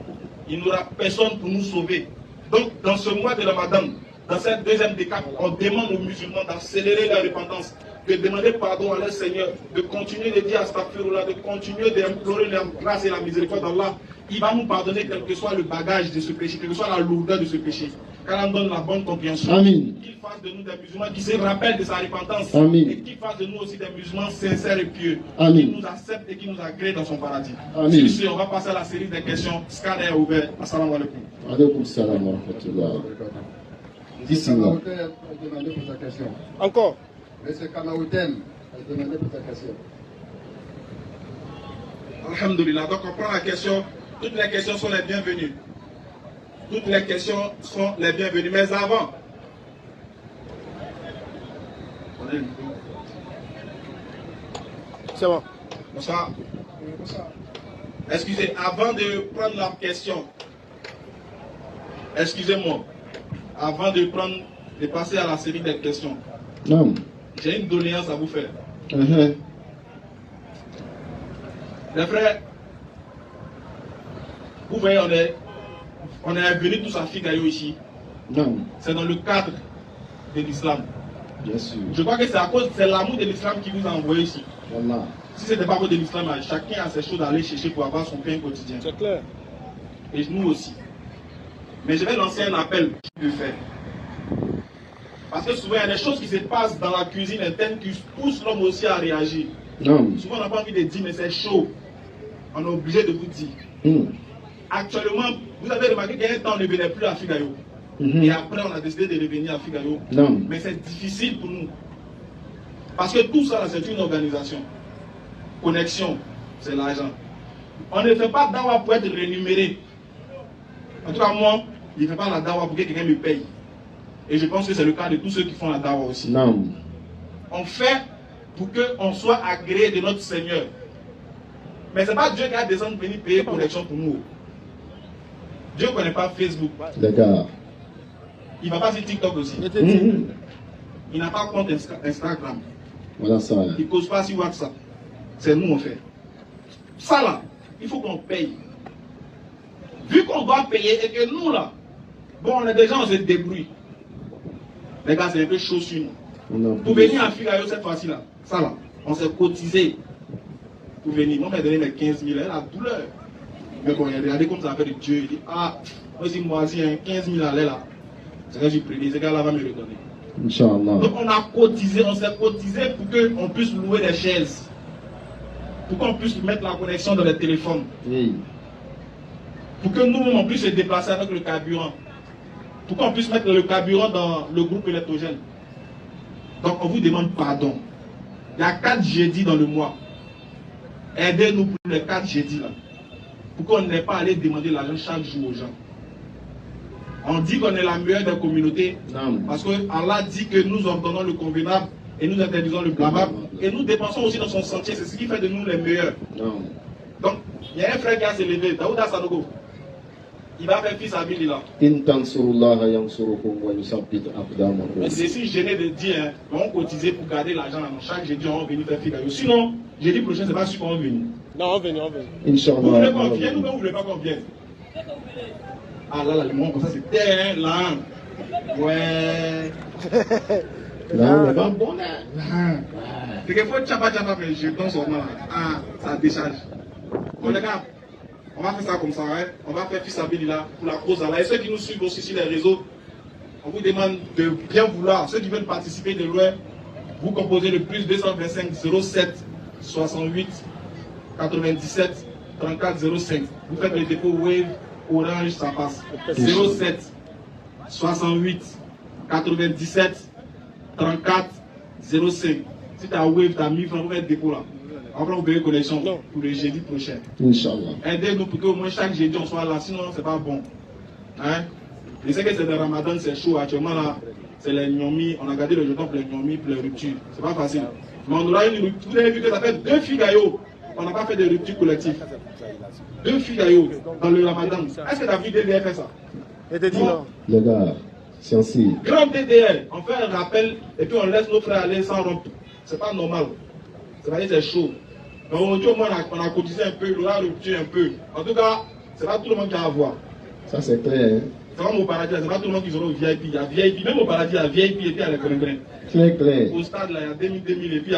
Il n'y aura personne pour nous sauver. Donc, dans ce mois de Ramadan, dans cette deuxième décade, on demande aux musulmans d'accélérer la repentance, de demander pardon à leur Seigneur, de continuer de dire Astaghfirullah, de continuer d'implorer la grâce et la miséricorde d'Allah. Il va nous pardonner quel que soit le bagage de ce péché, quelle que soit la lourdeur de ce péché. Car on donne la bonne compréhension. Amen. Qu'il fasse de nous des musulmans qui se rappellent de sa repentance. Amen. Et qu'il fasse de nous aussi des musulmans sincères et pieux. Amen. Qui nous accepte et qui nous agrée dans son paradis. Amen. Sur ce, on va passer à la série des questions. Scanner est ouvert. Assalamu alaikum. Alaykoum salam wa rahmatullah. Monsieur Kanaoutem a demandé pour sa question. Encore. Monsieur Kanaoutem a demandé pour sa question. Alhamdulillah. Donc on prend la question. Toutes les questions sont les bienvenues. Toutes les questions sont les bienvenues. Mais avant, C'est bon. bonsoir. Excusez, avant de prendre la question, excusez-moi, avant de passer à la série des questions, Non. j'ai une doléance à vous faire. Uh-huh. Les frères, vous voyez, on est venus tous à Figayo ici. Non. C'est dans le cadre de l'islam. Bien sûr. Je crois que c'est l'amour de l'islam qui vous a envoyé ici. Voilà. Si ce n'était pas à cause de l'islam, chacun a ses choses à aller chercher pour avoir son pain quotidien. C'est clair. Et nous aussi. Mais je vais lancer un appel que je fais. Parce que souvent, il y a des choses qui se passent dans la cuisine interne qui poussent l'homme aussi à réagir. Non. Souvent, on n'a pas envie de dire, mais c'est chaud. On est obligé de vous dire. Actuellement, vous avez remarqué qu'il y a un temps, on ne venait plus à Figayo. Et après, on a décidé de revenir à Figayo. Non. Mais c'est difficile pour nous. Parce que tout ça, c'est une organisation. Connexion, c'est l'argent. On ne fait pas dawa pour être rémunéré. En tout cas, moi, je ne fais pas la dawa pour que quelqu'un me paye. Et je pense que c'est le cas de tous ceux qui font la dawa aussi. Non. On fait pour qu'on soit agréé de notre Seigneur. Mais ce n'est pas Dieu qui a descendu venir payer connexion pour nous. Dieu ne connaît pas Facebook. D'accord. Il ne va pas sur TikTok aussi. Il n'a pas de compte Instagram. Voilà ça. Il ne cause pas sur WhatsApp. C'est nous, on fait. Ça là, il faut qu'on paye. Vu qu'on doit payer et que nous là, bon, on est déjà, on se débrouille. Les gars, c'est un peu chaud sur nous. Pour venir à Figayo cette fois-ci là, ça là, on s'est cotisé pour venir. Moi, j'ai donné mes 15 000, elle a douleur. Mais quand il a regardé comme ça fait de Dieu, il dit, ah, moi aussi, 15 000 allait là. C'est là que j'ai prié, ce gars-là va me redonner. Inch'Allah. Donc on a cotisé, on s'est cotisé pour qu'on puisse louer des chaises. Pour qu'on puisse mettre la connexion dans les téléphones. Oui. Pour que nous, on puisse se déplacer avec le carburant. Pour qu'on puisse mettre le carburant dans le groupe électrogène. Donc on vous demande pardon. Il y a 4 jeudis dans le mois. Aidez-nous pour les 4 jeudis là. Pour qu'on n'ait pas à aller demander l'argent chaque jour aux gens. On dit qu'on est la meilleure des communautés. Non. Parce que Allah dit que nous ordonnons le convenable et nous interdisons le blâmable. Et nous dépensons aussi dans son sentier. C'est ce qui fait de nous les meilleurs. Non. Donc, il y a un frère qui a se levé, Daouda Sanogo. Il va faire fils à Billy là. In tansurullaha yansurukum wa yusabbit aqdamakum. Je suis gêné de dire, hein, on va cotiser pour garder l'argent là. Chaque jeudi, on va venir faire Figayo. Sinon, jeudi prochain, c'est pas sûr qu'on va venir. Non, on vient, on vient. Vous voulez Inch'Allah. qu'on vienne ou bien vous voulez pas qu'on vienne? Ah là là, le monde comme ça, c'est terre là. Ouais. Là, on est pas bon. C'est qu'il faut tchapa tchapa, mais je donne son nom là. Ah, ça décharge. Bon les gars, on va faire ça comme ça, hein. On va faire fils à Billy là pour la cause là. Et ceux qui nous suivent aussi sur les réseaux, on vous demande de bien vouloir. Ceux qui veulent participer de loin, vous composez le plus 225 07 68 97 34 05. Vous faites le dépôt Wave, Orange, ça passe. 07 68 97 34 05. Si tu as Wave, tu as 1000 francs, vous faites le dépôt là. Après, vous payez connexion pour le jeudi prochain. Inch'Allah. Aidez-nous pour qu'au moins chaque jeudi on soit là, sinon c'est pas bon. Hein? Je sais que c'est le Ramadan, c'est chaud actuellement là. C'est les gnomis, on a gardé le jeton pour les gnomis, pour les ruptures. C'est pas facile. Mais on aura une rupture. Vous avez vu que ça fait 2 Figayo. On n'a pas fait de rupture collective. 2 Figayo dans le Ramadan. Est-ce que tu as vu DDR faire ça? Et te dit non. Les gars, c'est ainsi. Grand DDR, on fait un rappel et puis on laisse nos frères aller sans rompre. C'est pas normal. Ça va dire c'est chaud. Donc aujourd'hui, au moins, on a cotisé un peu, on a rupture un peu. En tout cas, c'est pas tout le monde qui a à voir. Ça c'est clair. C'est comme au paradis, c'est pas tout le monde qui aura au VIP. Il y a VIP, même au paradis, il y a VIP et puis il y a les grains. Clair, clair. Au stade, là, il y a 2000 et puis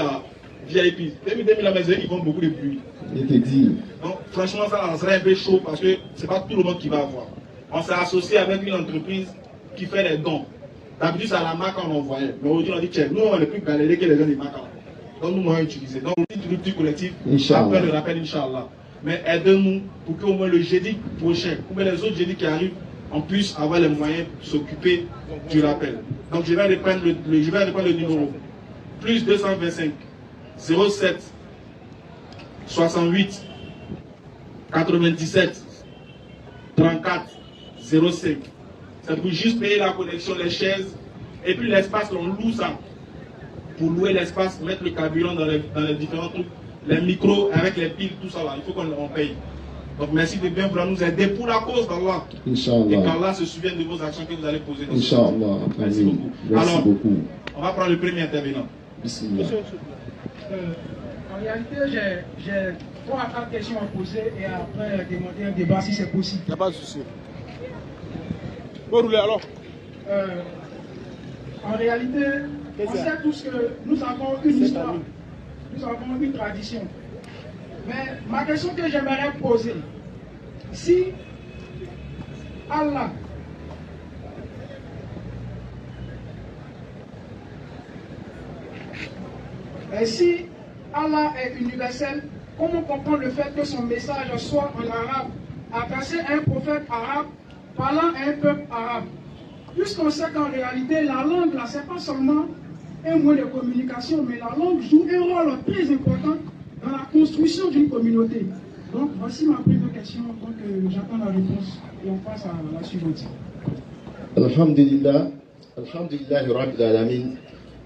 il y a VIP. 2000 la maison, ils font beaucoup de bruit. Je te dis. Donc, franchement, ça serait un peu chaud parce que c'est pas tout le monde qui va avoir. On s'est associé avec une entreprise qui fait des dons. D'habitude, c'est à la marque qu'on envoyait. Mais aujourd'hui, on dit, tiens, nous, on est plus galéré que les gens des marques. Donc, nous, on va utiliser. Donc, le petit collectif, après le rappel, Inch'Allah. Mais aidez-nous pour qu'au moins le jeudi prochain, ou même les autres jeudis qui arrivent, on puisse avoir les moyens de s'occuper du rappel. Donc, je vais reprendre le numéro. Plus 225 07 68 97 34 05. C'est pour juste payer la connexion, les chaises, et puis l'espace, on loue ça. Pour louer l'espace, mettre le carburant dans les différents trucs, les micros avec les piles, tout ça là, il faut qu'on paye. Donc merci de bien vouloir nous aider pour la cause d'Allah. Inch'Allah. Et qu'Allah se souvienne de vos actions que vous allez poser. Inch'Allah. Merci beaucoup. Merci Alors, beaucoup. on va prendre le premier intervenant. Bismillah. En réalité, j'ai 3 à 4 questions à poser et après demander un débat si c'est possible. Il n'y a pas de souci. Bon rouler alors. En réalité, on sait tous que nous avons une histoire, nous avons une tradition. Mais ma question que j'aimerais poser, si Allah est universel, comment comprendre le fait que son message soit en arabe, adressé à un prophète arabe, parlant à un peuple arabe? Puisqu'on sait qu'en réalité, la langue, là, ce n'est pas seulement un moyen de communication, mais la langue joue un rôle très important dans la construction d'une communauté. Donc, voici ma première question. Donc, j'attends la réponse et on passe à la suivante. Alhamdulillah, Alhamdulillah, Rabbil Alamin.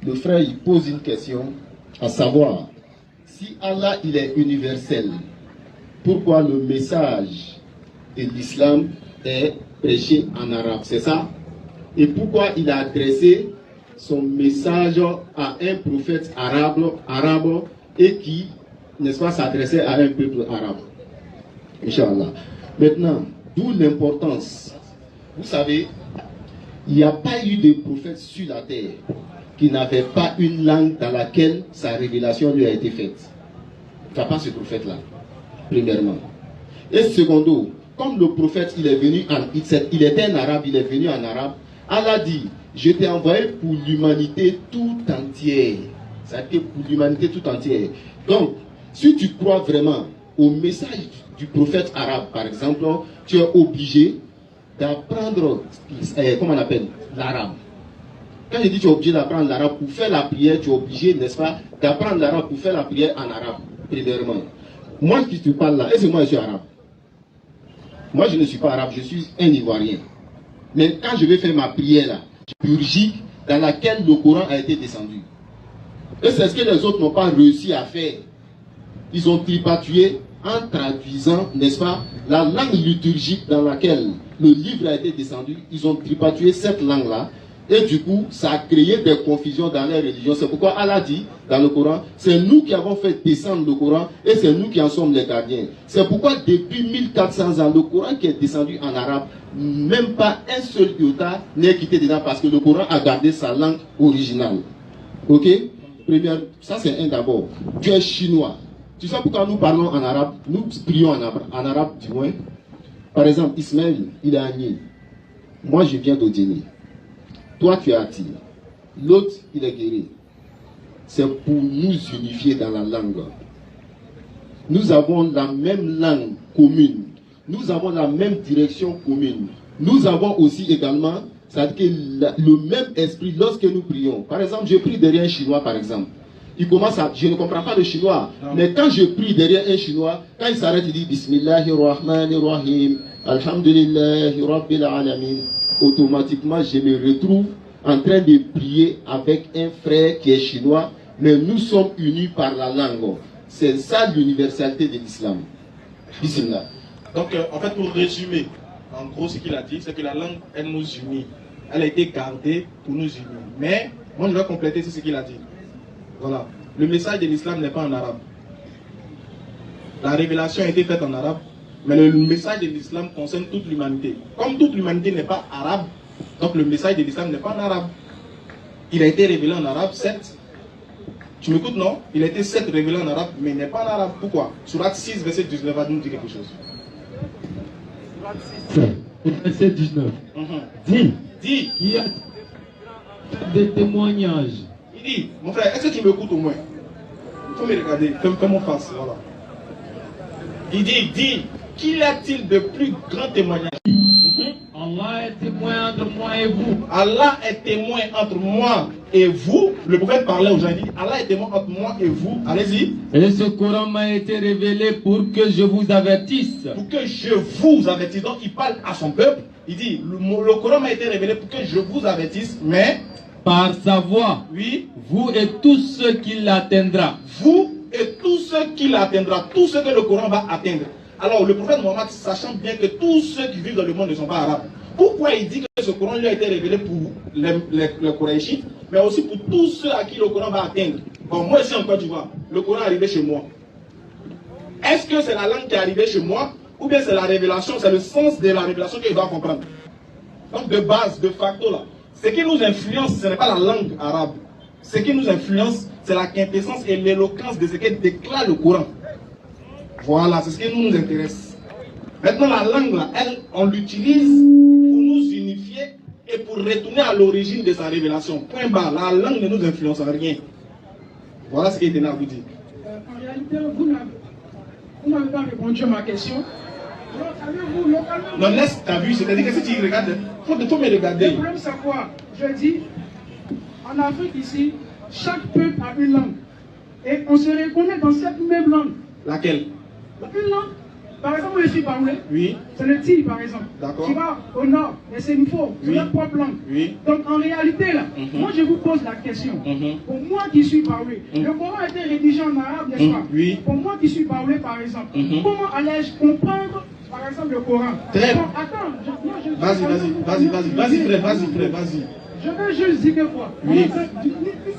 Le frère, il pose une question, à savoir, si Allah, il est universel, pourquoi le message de l'islam est prêché en arabe? C'est ça? Et pourquoi il a adressé son message à un prophète arabe et qui, n'est-ce pas, s'adressait à un peuple arabe? Inch'Allah. Maintenant, d'où l'importance. Vous savez, il n'y a pas eu de prophète sur la terre qui n'avait pas une langue dans laquelle sa révélation lui a été faite. Il n'y a pas ce prophète-là, premièrement. Et secondo, comme le prophète, il était un arabe, il est venu en arabe, Allah dit, je t'ai envoyé pour l'humanité tout entière. C'est-à-dire pour l'humanité tout entière. Donc, si tu crois vraiment au message du prophète arabe, par exemple, tu es obligé d'apprendre, comment on appelle, l'arabe. Quand je dis tu es obligé d'apprendre l'arabe pour faire la prière, tu es obligé, n'est-ce pas, d'apprendre l'arabe pour faire la prière en arabe, premièrement. Moi qui te parle là, est-ce que moi je suis arabe? Moi je ne suis pas arabe, je suis un Ivoirien. Mais quand je vais faire ma prière là, liturgique dans laquelle le Coran a été descendu. Et c'est ce que les autres n'ont pas réussi à faire. Ils ont tripatouillé en traduisant, n'est-ce pas, la langue liturgique dans laquelle le livre a été descendu. Ils ont tripatouillé cette langue-là. Et du coup, ça a créé des confusions dans les religions. C'est pourquoi Allah dit dans le Coran, c'est nous qui avons fait descendre le Coran et c'est nous qui en sommes les gardiens. C'est pourquoi depuis 1400 ans, le Coran qui est descendu en arabe, même pas un seul iota n'est quitté dedans parce que le Coran a gardé sa langue originale. Ok? Première, ça c'est un d'abord. Tu es chinois. Tu sais pourquoi nous parlons en arabe? Nous prions en arabe du moins. Par exemple, Ismaël, il est Agné. Moi, je viens d'Odéné. Toi, tu es Ati. L'autre, il est guéri. C'est pour nous unifier dans la langue. Nous avons la même langue commune. Nous avons la même direction commune. Nous avons aussi également, c'est-à-dire le même esprit lorsque nous prions. Par exemple, je prie derrière un Chinois, par exemple. Il commence à... Je ne comprends pas le chinois. Non. Mais quand je prie derrière un Chinois, quand il s'arrête, il dit Bismillahirrahmanirrahim. Alhamdulillahi Rabbil Alamin. Automatiquement, je me retrouve en train de prier avec un frère qui est chinois, mais nous sommes unis par la langue. C'est ça l'universalité de l'islam. Bismillah. Donc, en fait, pour résumer, en gros, ce qu'il a dit, c'est que la langue, elle nous unit. Elle a été gardée pour nous unir. Mais, moi, je vais compléter ce qu'il a dit. Voilà. le message de l'islam n'est pas en arabe. La révélation a été faite en arabe, mais le message de l'islam concerne toute l'humanité. Comme toute l'humanité n'est pas arabe, donc le message de l'islam n'est pas en arabe. Il a été révélé en arabe, certes. Tu m'écoutes, non? Il a été certes révélé en arabe, mais il n'est pas en arabe. Pourquoi? Surat 6, verset 19 va nous dire quelque chose. Verset 19. Dis. Dis. Qui a des témoignages. Il dit, mon frère, est-ce que tu m'écoutes au moins? Il faut me regarder, fais mon face, voilà. Il dit, dis, qu'il y a-t-il de plus grand témoignage? Allah est témoin entre moi et vous. Allah est témoin entre moi et vous. Le prophète parlait aux gens, il dit, Allah est témoin entre moi et vous. Allez-y. Et ce Coran m'a été révélé pour que je vous avertisse. Pour que je vous avertisse. Donc il parle à son peuple. Il dit, le Coran m'a été révélé pour que je vous avertisse, mais par sa voix, oui, vous et tous ceux qui l'atteindra. Vous et tous ceux qui l'atteindra, tout ce que le Coran va atteindre. Alors le prophète Mohammed, sachant bien que tous ceux qui vivent dans le monde ne sont pas arabes, pourquoi il dit que ce Coran lui a été révélé pour les Quraïchites, mais aussi pour tous ceux à qui le Coran va atteindre? Bon, moi ici en Côte d'Ivoire, le Coran est arrivé chez moi. Est-ce que c'est la langue qui est arrivée chez moi, ou bien c'est la révélation, c'est le sens de la révélation qu'il doit comprendre? Donc de base, de facto là, ce qui nous influence, ce n'est pas la langue arabe. Ce qui nous influence, c'est la quintessence et l'éloquence de ce que déclare le Coran. Voilà, c'est ce qui nous intéresse. Maintenant, la langue, là, elle, on l'utilise pour nous unifier et pour retourner à l'origine de sa révélation. Point barre, la langue ne nous influence en rien. Voilà ce qu'il est à vous dire. En réalité, vous n'avez pas répondu à ma question. Non, laisse ta vue, c'est-à-dire que si tu regardes, il faut me regarder. Le problème, c'est quoi? Je dis, en Afrique ici, chaque peuple a une langue. Et on se reconnaît dans cette même langue. Laquelle? Une langue. Par exemple, je suis baoulé. Oui. C'est le Ti, par exemple. D'accord. Tu vas au nord, mais c'est une faux. C'est leur propre langue. Oui. Donc en réalité, là, moi je vous pose la question. Pour moi qui suis baoulé, le Coran a été rédigé en arabe, n'est-ce pas? Oui. Pour moi qui suis baoulé, par exemple, comment allais-je comprendre, par exemple, le Coran? Très bien. Attends, Vas-y, frère, vas-y. Je veux juste dire que quoi? Oui. Une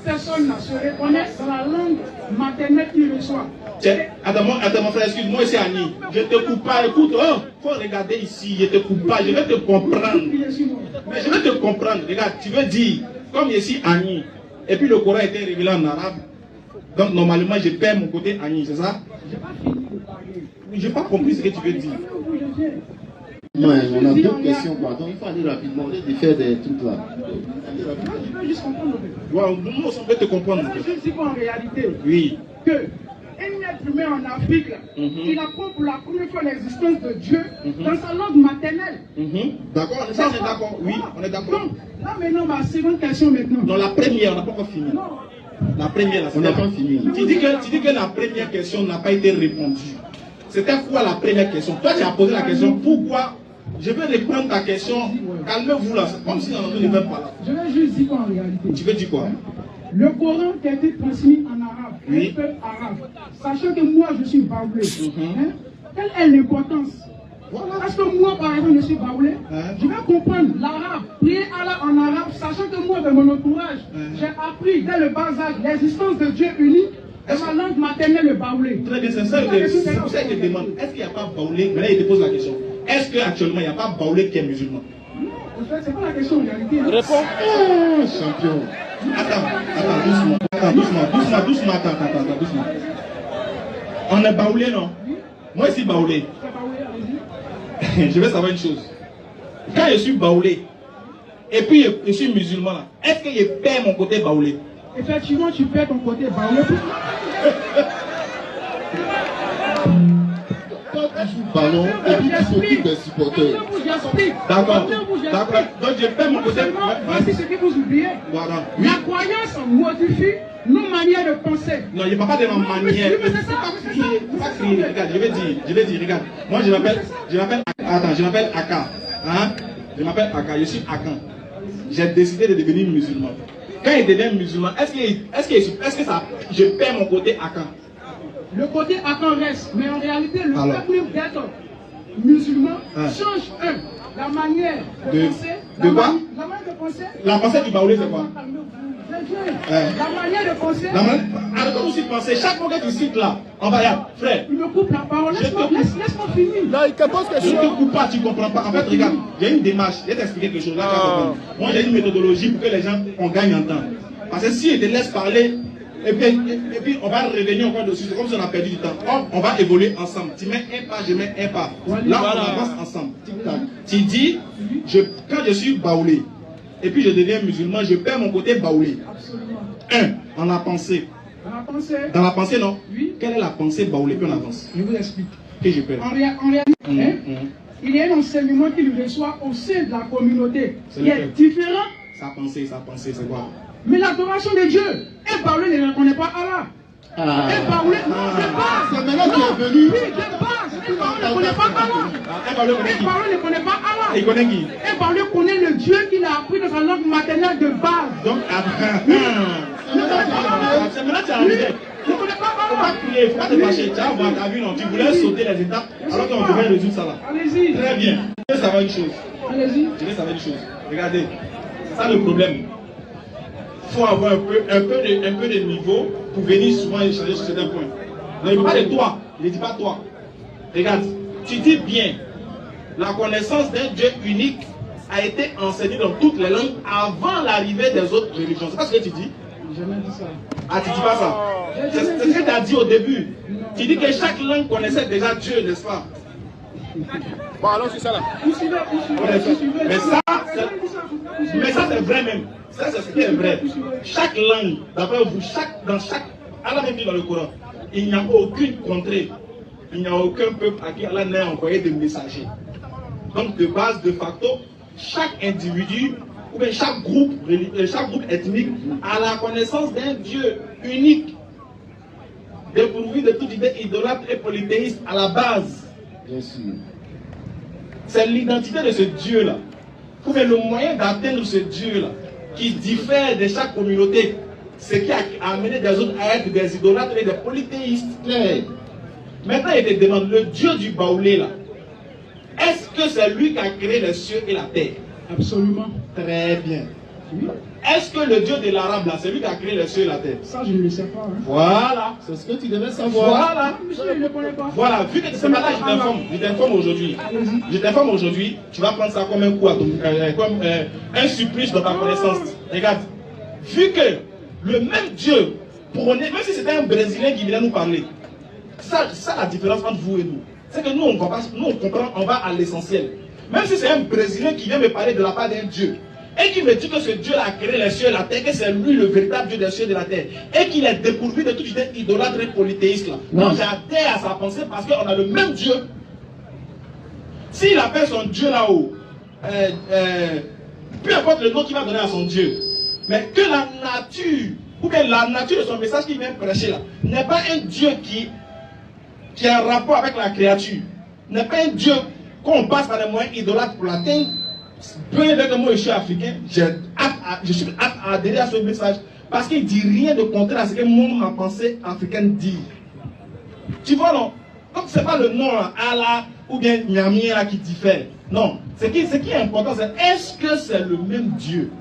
personne là se reconnaît dans la langue maternelle qu'il reçoit. Attends, mon frère, excuse-moi, c'est Annie. Je te coupe pas, écoute, faut regarder ici, je te coupe pas, je vais te comprendre. Mais je vais te comprendre, regarde, tu veux dire, comme ici Annie, et puis le Coran a été révélé en arabe, donc normalement je perds mon côté Annie, c'est ça? J'ai pas fini de parler. Je n'ai pas compris ce que tu veux dire. Ouais, on a deux questions, pardon. Il faut aller rapidement, on est de faire des trucs là. Je veux juste comprendre. Wow, nous, on peut te comprendre. Je dis qu'en réalité, oui, que un être humain en Afrique, là, il apprend pour la première fois l'existence de Dieu dans sa langue maternelle. D'accord, ça on est d'accord. Oui, on est d'accord. Donc, là maintenant, ma seconde question maintenant. Non, la première, on n'a pas encore fini. Non. La première, on n'a pas fini. Tu dis que la première question n'a pas été répondue. C'était quoi la première question? Toi, tu as posé la question, pourquoi? Je vais reprendre ta question. Calmez-vous là, comme si on ne veut pas là. Je vais juste dire quoi en réalité. Tu veux dire quoi? Le Coran qui a été transmis en arabe, un peuple arabe, sachant que moi je suis baoulé, quelle est l'importance? Parce que moi par exemple je suis baoulé, je vais comprendre l'arabe, prier Allah en arabe, sachant que moi dans mon entourage, j'ai appris dès le bas âge l'existence de Dieu unique. Et ma langue maternelle le baoulé. Très bien, c'est ça que je te demande. Est-ce qu'il n'y a pas baoulé? Mais là, il te pose la question. Est-ce qu'actuellement, il n'y a pas baoulé qui est musulman? Non, c'est pas la question en réalité. Réponds. Oh, champion. Attends, doucement. On est baoulé, non? Moi, ici, baoulé. Je vais savoir une chose. Quand je suis baoulé, et puis je suis musulman, là, est-ce que je perds mon côté baoulé? Effectivement, tu perds ton côté baoulé. Quand tu joues le ballon, et puis tu t'occupes des supporters. D'accord. Donc je perds mon côté. Voici ce que vous oubliez. Voilà. La croyance modifie nos manières de penser. Non, il n'y a pas de ma manière. Pas crier. Regarde, je vais dire, regarde. Moi, je m'appelle Aka. Hein? Je m'appelle Aka, je suis Akan. J'ai décidé de devenir musulman. Quand il devient musulman, est-ce que ça, je perds mon côté Akan? Le côté Akan reste, mais en réalité, le fait même d'être musulman change la manière de penser. De quoi? La manière de penser. La pensée du baoulé, c'est quoi? La manière de penser. Alors, aussi penser, chaque fois que tu cites là, on va y aller. Frère, Il me coupe la parole. Laisse-moi finir. Non, il te pose je question. ne te coupe pas, tu ne comprends pas. En fait, regarde, il y a une démarche. Je vais t'expliquer quelque chose. Là, moi, j'ai une méthodologie pour que les gens on gagne en temps. Parce que si je te laisse parler, et puis on va revenir encore dessus, c'est comme si on a perdu du temps. On va évoluer ensemble. Tu mets un pas, je mets un pas. Là, on avance ensemble. Tu dis, quand je suis baoulé, et puis je deviens musulman, je perds mon côté baoulé. En la pensée. Dans la pensée, non? Oui. Quelle est la pensée baoulée? Puis on avance. Je vous explique. Que je perds. En réalité, il y a un enseignement qu'il reçoit au sein de la communauté qui est différent. Sa pensée, c'est quoi? Mais l'adoration de Dieu, un baoulé ne reconnaît pas Allah. Un baoulé, non, c'est pas. C'est maintenant qu'il est venu. Oui, de base. Un baoulé ne connaît pas Allah. Un baoulé connaît Un qui? baoulé ne connaît pas Allah. Il connaît qui? Un baoulé connaît le Dieu qu'il a appris dans sa langue maternelle de base. Donc, c'est maintenant que tu as arrivé. Il ne connaît pas Faut pas Allah. crier, faut pas te fâcher. Tu vas voir, t'as vu, non? Tu voulais sauter les étapes alors qu'on devait résoudre ça là. Allez-y. Très bien. Je vais savoir une chose. Allez-y. Je vais savoir une chose. Regardez, c'est ça le problème. Il faut avoir un peu de niveau pour venir souvent échanger sur certains points. Non, il ne parle pas de toi. Il ne dit pas toi. Regarde, tu dis bien, la connaissance d'un Dieu unique a été enseignée dans toutes les langues avant l'arrivée des autres religions. C'est pas ce que tu dis? J'ai jamais dit ça. Ah, tu dis pas ça? C'est ce que tu as dit au début. Tu dis que chaque langue connaissait déjà Dieu, n'est-ce pas? Bon, alors c'est ça là. Vous suivez. Mais ça c'est vrai même. Ça c'est ce qui est vrai. Chaque langue, d'après vous, Allah même dit dans le Coran, il n'y a aucune contrée, il n'y a aucun peuple à qui Allah n'a envoyé des messagers. Donc de base, de facto, chaque individu ou bien chaque groupe ethnique a la connaissance d'un Dieu unique, dépourvu de toute idée idolâtre et polythéiste à la base. Bien sûr. C'est l'identité de ce Dieu-là. Ou bien le moyen d'atteindre ce Dieu-là, qui diffère de chaque communauté, ce qui a amené des autres à être des idolâtres et des polythéistes. Maintenant, il te demande, le Dieu du baoulé là, est-ce que c'est lui qui a créé les cieux et la terre? Absolument. Très bien. Oui. Est-ce que le Dieu de l'Arabe là, c'est lui qui a créé les cieux et la terre? Ça, je ne le sais pas. Hein. Voilà. C'est ce que tu devais savoir. Voilà. Monsieur, je ne le connais pas. Voilà, vu que c'est pas là, je t'informe aujourd'hui. Je t'informe aujourd'hui, tu vas prendre ça comme un coup à ton, comme un supplice dans ta connaissance. Regarde, vu que le même Dieu prônait, même si c'était un Brésilien qui venait nous parler, ça la différence entre vous et nous. C'est que nous on comprend, on va à l'essentiel. Même si c'est un Brésilien qui vient me parler de la part d'un Dieu, et qui me dit que ce Dieu a créé les cieux et la terre, que c'est lui le véritable Dieu des cieux et de la terre, et qu'il est dépourvu de toute idée idolâtre et polythéiste là. Donc j'adhère à sa pensée parce qu'on a le même Dieu. S'il appelle son Dieu là-haut, peu importe le nom qu'il va donner à son Dieu, mais que la nature, ou bien la nature de son message qu'il vient prêcher là, n'est pas un Dieu qui a un rapport avec la créature, n'est pas un Dieu qu'on passe par des moyens idolâtres pour l'atteindre. Peu importe que moi je suis africain, je suis apte à adhérer à ce message parce qu'il ne dit rien de contraire à ce que moi ma pensée africaine dit. Tu vois non? Donc ce n'est pas le nom Allah ou bien Nyamia qui diffère. Non. Ce qui est important, c'est est-ce que c'est le même Dieu?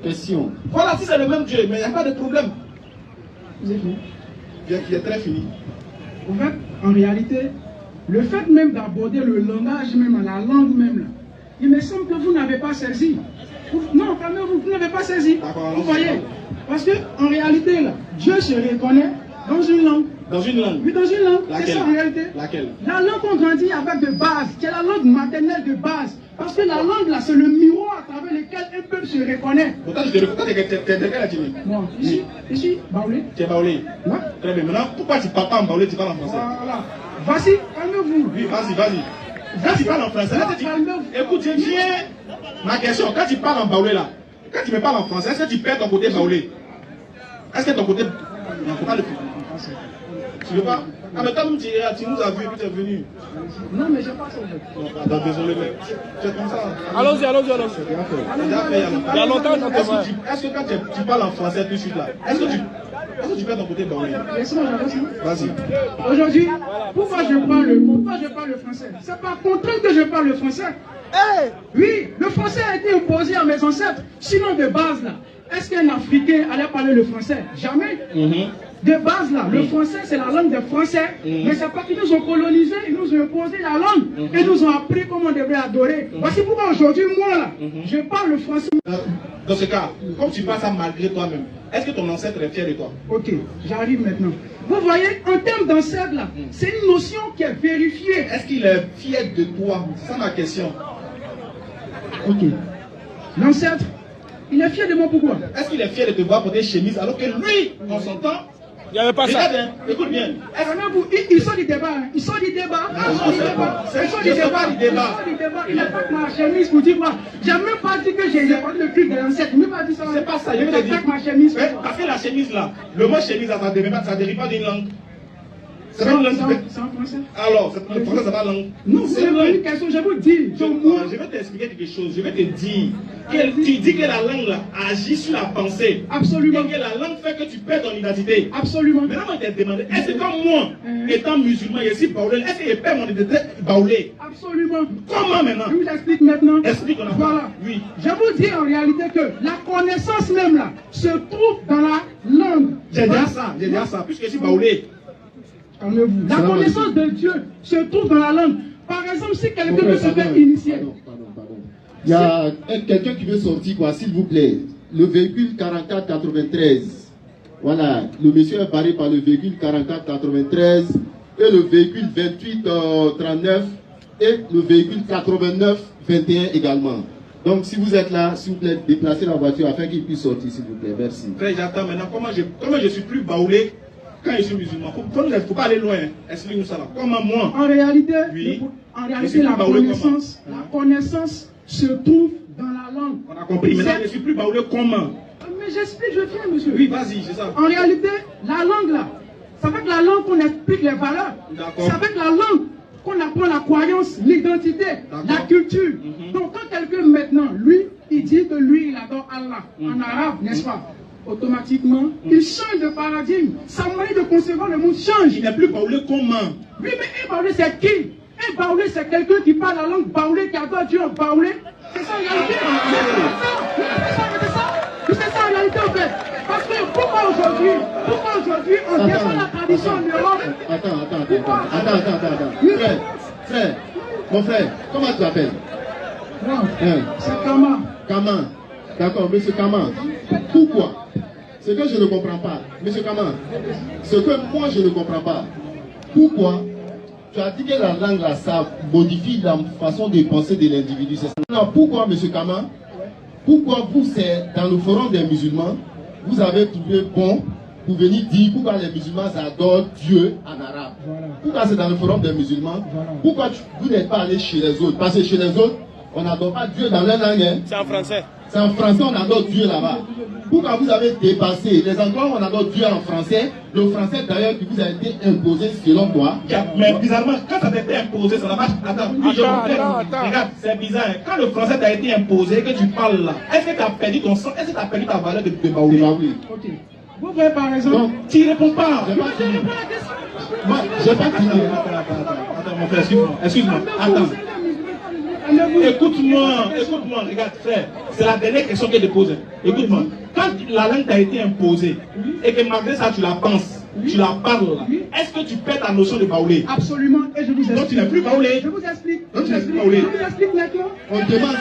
Question. Voilà, si c'est le même Dieu, mais il n'y a pas de problème. Vous êtes fini. Il est très fini. En fait, en réalité, le fait même d'aborder le langage même, la langue même, là, il me semble que vous n'avez pas saisi. Non, calmez-vous, vous n'avez pas saisi. Vous voyez? Parce que en réalité, là, Dieu se reconnaît dans une langue. Dans une langue? Oui, dans une langue. Laquelle? C'est ça en réalité. Laquelle? La langue qu'on grandit avec de base, qui est la langue maternelle de base. Parce que la langue, là, c'est le miroir à travers lequel un peuple se reconnaît. Pourtant, je te reconnais que tu es de quelle ethnie? Bon, ici, baoulé. Tu es baoulé? Là. Très bien. Maintenant, pourquoi tu ne parles pas en baoulé, tu parles en français? Voilà. Voici, calmez-vous. Oui, vas-y. Quand tu parles en français, là, écoute, viens. Ma question, quand tu parles en baoulé là, quand tu me parles en français, est-ce que tu perds ton côté baoulé? Est-ce que ton côté. Non, faut pas le faire. Tu veux pas? Ah, mais quand tu nous as vu et puis tu es venu. Non, mais je passe en fait. Non, désolé, mais tu es comme ça. Allons-y. Il y a longtemps qu'on te voit. Est-ce que quand tu parles en français tout de suite là, est-ce que tu perds ton côté baoulé? Vas-y. Aujourd'hui, pourquoi je parle le français? C'est par contrainte que je parle le français. Oui, le français a été imposé à mes ancêtres. Sinon, de base, là, est-ce qu'un Africain allait parler le français? Jamais. De base là, le français c'est la langue des Français, mais c'est pas qu'ils nous ont colonisé, ils nous ont imposé la langue, et nous ont appris comment on devait adorer. Voici pourquoi aujourd'hui, moi là, je parle le français. Dans ce cas, comme tu passes ça malgré toi-même, est-ce que ton ancêtre est fier de toi? Ok, j'arrive maintenant. Vous voyez, en termes d'ancêtre là, c'est une notion qui est vérifiée. Est-ce qu'il est fier de toi? C'est ça ma question. Ok. L'ancêtre, il est fier de moi pourquoi? Est-ce qu'il est fier de te voir porter chemise alors que lui, on s'entend? Il n'y avait pas ça. Regarde, écoute bien. Il sort du débat. Il sort du débat. Il n'a pas ma chemise pour dire quoi. J'ai même pas dit que j'ai parlé le culte de l'ancêtre. Je n'ai pas dit ça. C'est pas ça. Je n'ai pas ma chemise. Parce que la chemise là, le mot chemise là, ça ne dérive pas d'une langue. C'est pas une langue. C'est en français. Alors, le français, c'est pas langue. Non, c'est une question, je vous dis. Je vais t'expliquer quelque chose. Je vais te dire. Tu dis que la langue là, agit sur la pensée. Absolument. Et que la langue fait que tu perds ton identité. Absolument. Maintenant, moi, je t'ai demandé, est-ce que comme moi, étant musulman, je suis baoulé, est-ce que je perds mon identité baoulé? Absolument. Comment maintenant? Je vous explique maintenant. Explique, on a voilà. Oui. Je vous dis en réalité que la connaissance même là se trouve dans la langue. J'ai dit ça, puisque je suis baoulé. Calmez-vous. La connaissance de Dieu se trouve dans la langue. Par exemple, si quelqu'un veut se faire initier. Pardon. Il y a quelqu'un qui veut sortir, quoi, s'il vous plaît. Le véhicule 4493. Voilà, le monsieur est barré par le véhicule 4493 et le véhicule 2839 et le véhicule 8921 également. Donc, si vous êtes là, s'il vous plaît, déplacez la voiture afin qu'il puisse sortir, s'il vous plaît. Merci. Frère, j'attends maintenant. Comment je suis plus baoulé quand je suis musulman? Il ne faut pas aller loin. Explique-nous ça là. Comment moi? En réalité, oui. La connaissance se trouve dans la langue. On a compris. Maintenant, je ne suis plus baoulé comment? Mais j'explique, je viens, monsieur. Oui, vas-y, c'est ça. En réalité, la langue là, c'est avec la langue qu'on explique les valeurs. C'est avec la langue qu'on apprend la croyance, l'identité, la culture. Donc quand quelqu'un maintenant, lui, il dit que lui, il adore Allah en arabe, n'est-ce pas? Automatiquement, il change de paradigme. Sa manière de concevoir le monde change. Il n'est plus baoulé comment? Oui, mais un baoulé, c'est qui? Un baoulé, c'est quelqu'un qui parle la langue baoulé, qui adore Dieu en baoulé. C'est ça en réalité. C'est ça en réalité en fait. Parce que pourquoi aujourd'hui on défend la tradition en Europe? Attends. Frère, mon frère, comment tu t'appelles? C'est Kama. Kama. D'accord, monsieur Kama. Pourquoi? Ce que je ne comprends pas, monsieur Kama, ce que moi je ne comprends pas, pourquoi tu as dit que la langue là, ça modifie la façon de penser de l'individu? Alors pourquoi, monsieur Kama, pourquoi vous, c'est dans le forum des musulmans, vous avez trouvé bon pour venir dire pourquoi les musulmans adorent Dieu en arabe? Pourquoi c'est dans le forum des musulmans? Pourquoi vous n'êtes pas allé chez les autres? Parce que chez les autres, on n'adore pas Dieu dans leur langue. Hein? C'est en français. C'est en français, on adore Dieu là-bas. Pourquoi vous avez dépassé les endroits où on adore Dieu en français, le français d'ailleurs qui vous a été imposé selon toi? Mais bizarrement, quand ça t'a été imposé, ça n'a pas... Attends, regarde, c'est bizarre. Quand le français t'a été imposé, que tu parles là, est-ce que tu as perdu ton sang? Est-ce que tu as perdu ta valeur de baoulé? Ok. Vous voyez par exemple... Donc, tu ne réponds pas. Moi, je n'ai pas fini. Attends, mon frère, excuse-moi. Attends. Écoute-moi, regarde, frère, c'est la dernière question que je te pose. Écoute-moi, quand la langue t'a été imposée et que malgré ça tu la penses, tu la parles là, est-ce que tu perds ta notion de baoulé? Absolument, et je vous explique. Donc tu n'es plus baoulé. Je vous explique. Donc tu n'es plus baoulé. Je vous explique maintenant. On demande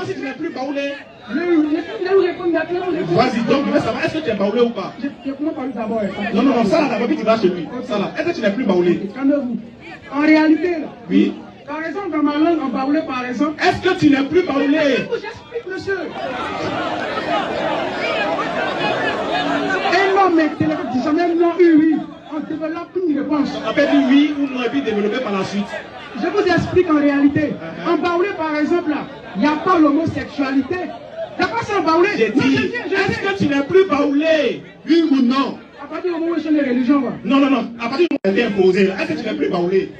si tu n'es plus baoulé. Je vais vous répondre maintenant. Vas-y, donc je veux savoir, est-ce que tu es baoulé ou pas? Je commence par lui d'abord. Non, ça là, d'abord tu vas chez lui. Ça là, est-ce que tu n'es plus baoulé? Calmez-vous. En réalité, là. Oui. Par exemple, dans ma langue en baoulé, par exemple. Est-ce que tu n'es plus baoulé? J'explique, monsieur. Un homme intelligent dit jamais non, oui. On développe une réponse. On peut dire oui ou non et puis développer par la suite. Je vous explique en réalité. En baoulé, par exemple, là, il n'y a pas l'homosexualité. Il n'y a pas ça en baoulé. J'ai dit, est-ce que tu n'es plus baoulé? Oui ou non? À partir du moment où je suis les religions, quoi. Non. À partir du moment où tu es imposé, est-ce que tu n'es plus baoulé?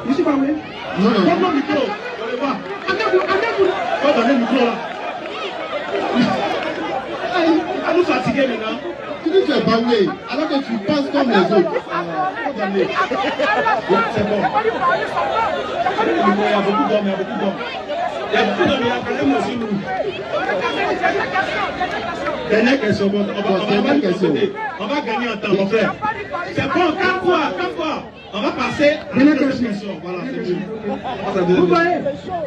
Je suis baoulé. Non. Donne le micro. On le voit. Faut donner le micro là. À nous fatiguer maintenant. Tu dis que tu es baoulé, alors que tu penses comme les autres. C'est bon. Il y a beaucoup d'hommes, Il y a beaucoup de mélancolies aussi. Dernière question. On va gagner en temps, mon frère. C'est bon, quand quoi on va passer à la question. Voilà, c'est bon. Vous voyez,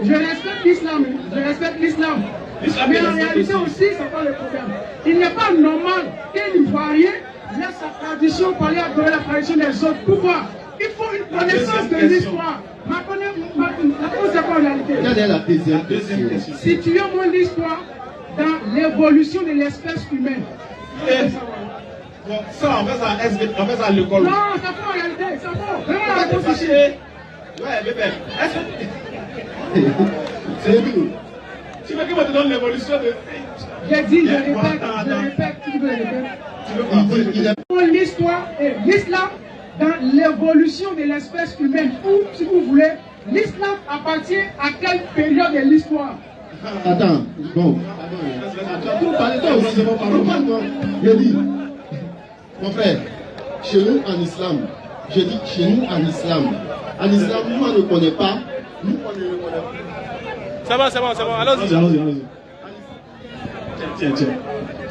je respecte l'islam. Mais en réalité aussi, c'est pas le problème. Il n'est pas normal qu'un Ivoirien laisse sa tradition pour aller adorer la tradition des autres. Pourquoi? Il faut une connaissance de l'histoire. La réponse c'est quoi en réalité? Quelle est la deuxième question? Situons-moi l'histoire dans l'évolution de l'espèce humaine. Bon, ça, on fait ça à l'école. Non, c'est pas en réalité, c'est pas. Vraiment la réponse ici. Ouais, bébé. C'est tout. Tu veux que je te donne l'évolution de... J'ai dit, je répète, tu veux répéter. L'histoire et l'islam dans l'évolution de l'espèce humaine. Ou, si vous voulez, l'islam appartient à quelle période de l'histoire? Attends, bon. Attends, parlez toi aussi. Parle-toi. Je dis, mon frère, chez nous en islam, je dis chez nous en islam, nous on ne connaît pas. Nous on ne le connaît pas. C'est bon. Allons-y. Tiens.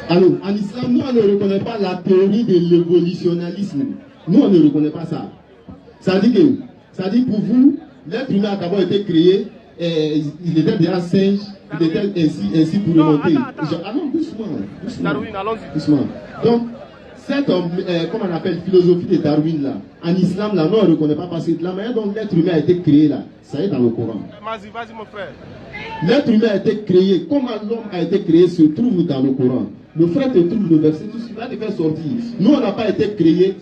Alors, en islam, nous on ne reconnaît pas la théorie de l'évolutionnalisme. Nous on ne reconnaît pas ça. Ça dit que pour vous, l'être humain a d'abord été créé, il était déjà singe, il était ainsi pour remonter. Ah non, doucement. Darwin, allons-y. Doucement. Donc, cette, comment on appelle, philosophie de Darwin là, en islam là, non, on ne reconnaît pas parce que la manière dont l'être humain a été créé là, ça est dans le Coran. Vas-y mon frère. L'être humain a été créé, comment l'homme a été créé se trouve dans le Coran. Le frère te trouve le verset, tout ce qui va te faire sortir. Nous, on n'a pas été créé.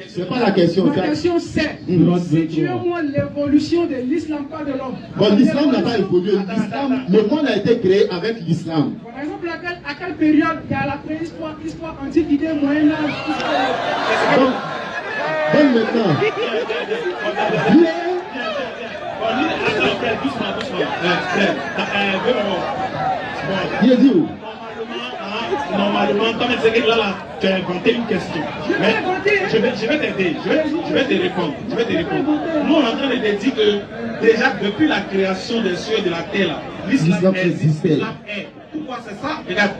C'est pas la question. Ma question c'est, situons-moi l'évolution de l'islam, pas de l'homme. Bon, l'islam n'a pas évolué. Le monde a été créé avec l'islam. Par exemple, à quelle période? Il y a la préhistoire, l'histoire, antiquité, Moyen-Âge. Bon, maintenant. Bien dit où? Normalement, comme c'est là, tu as inventé une question. Mais je vais t'aider, je vais te répondre. Nous, on est en train de te dire que déjà depuis la création des cieux et de la terre, l'islam existe. Pourquoi c'est ça? Regarde,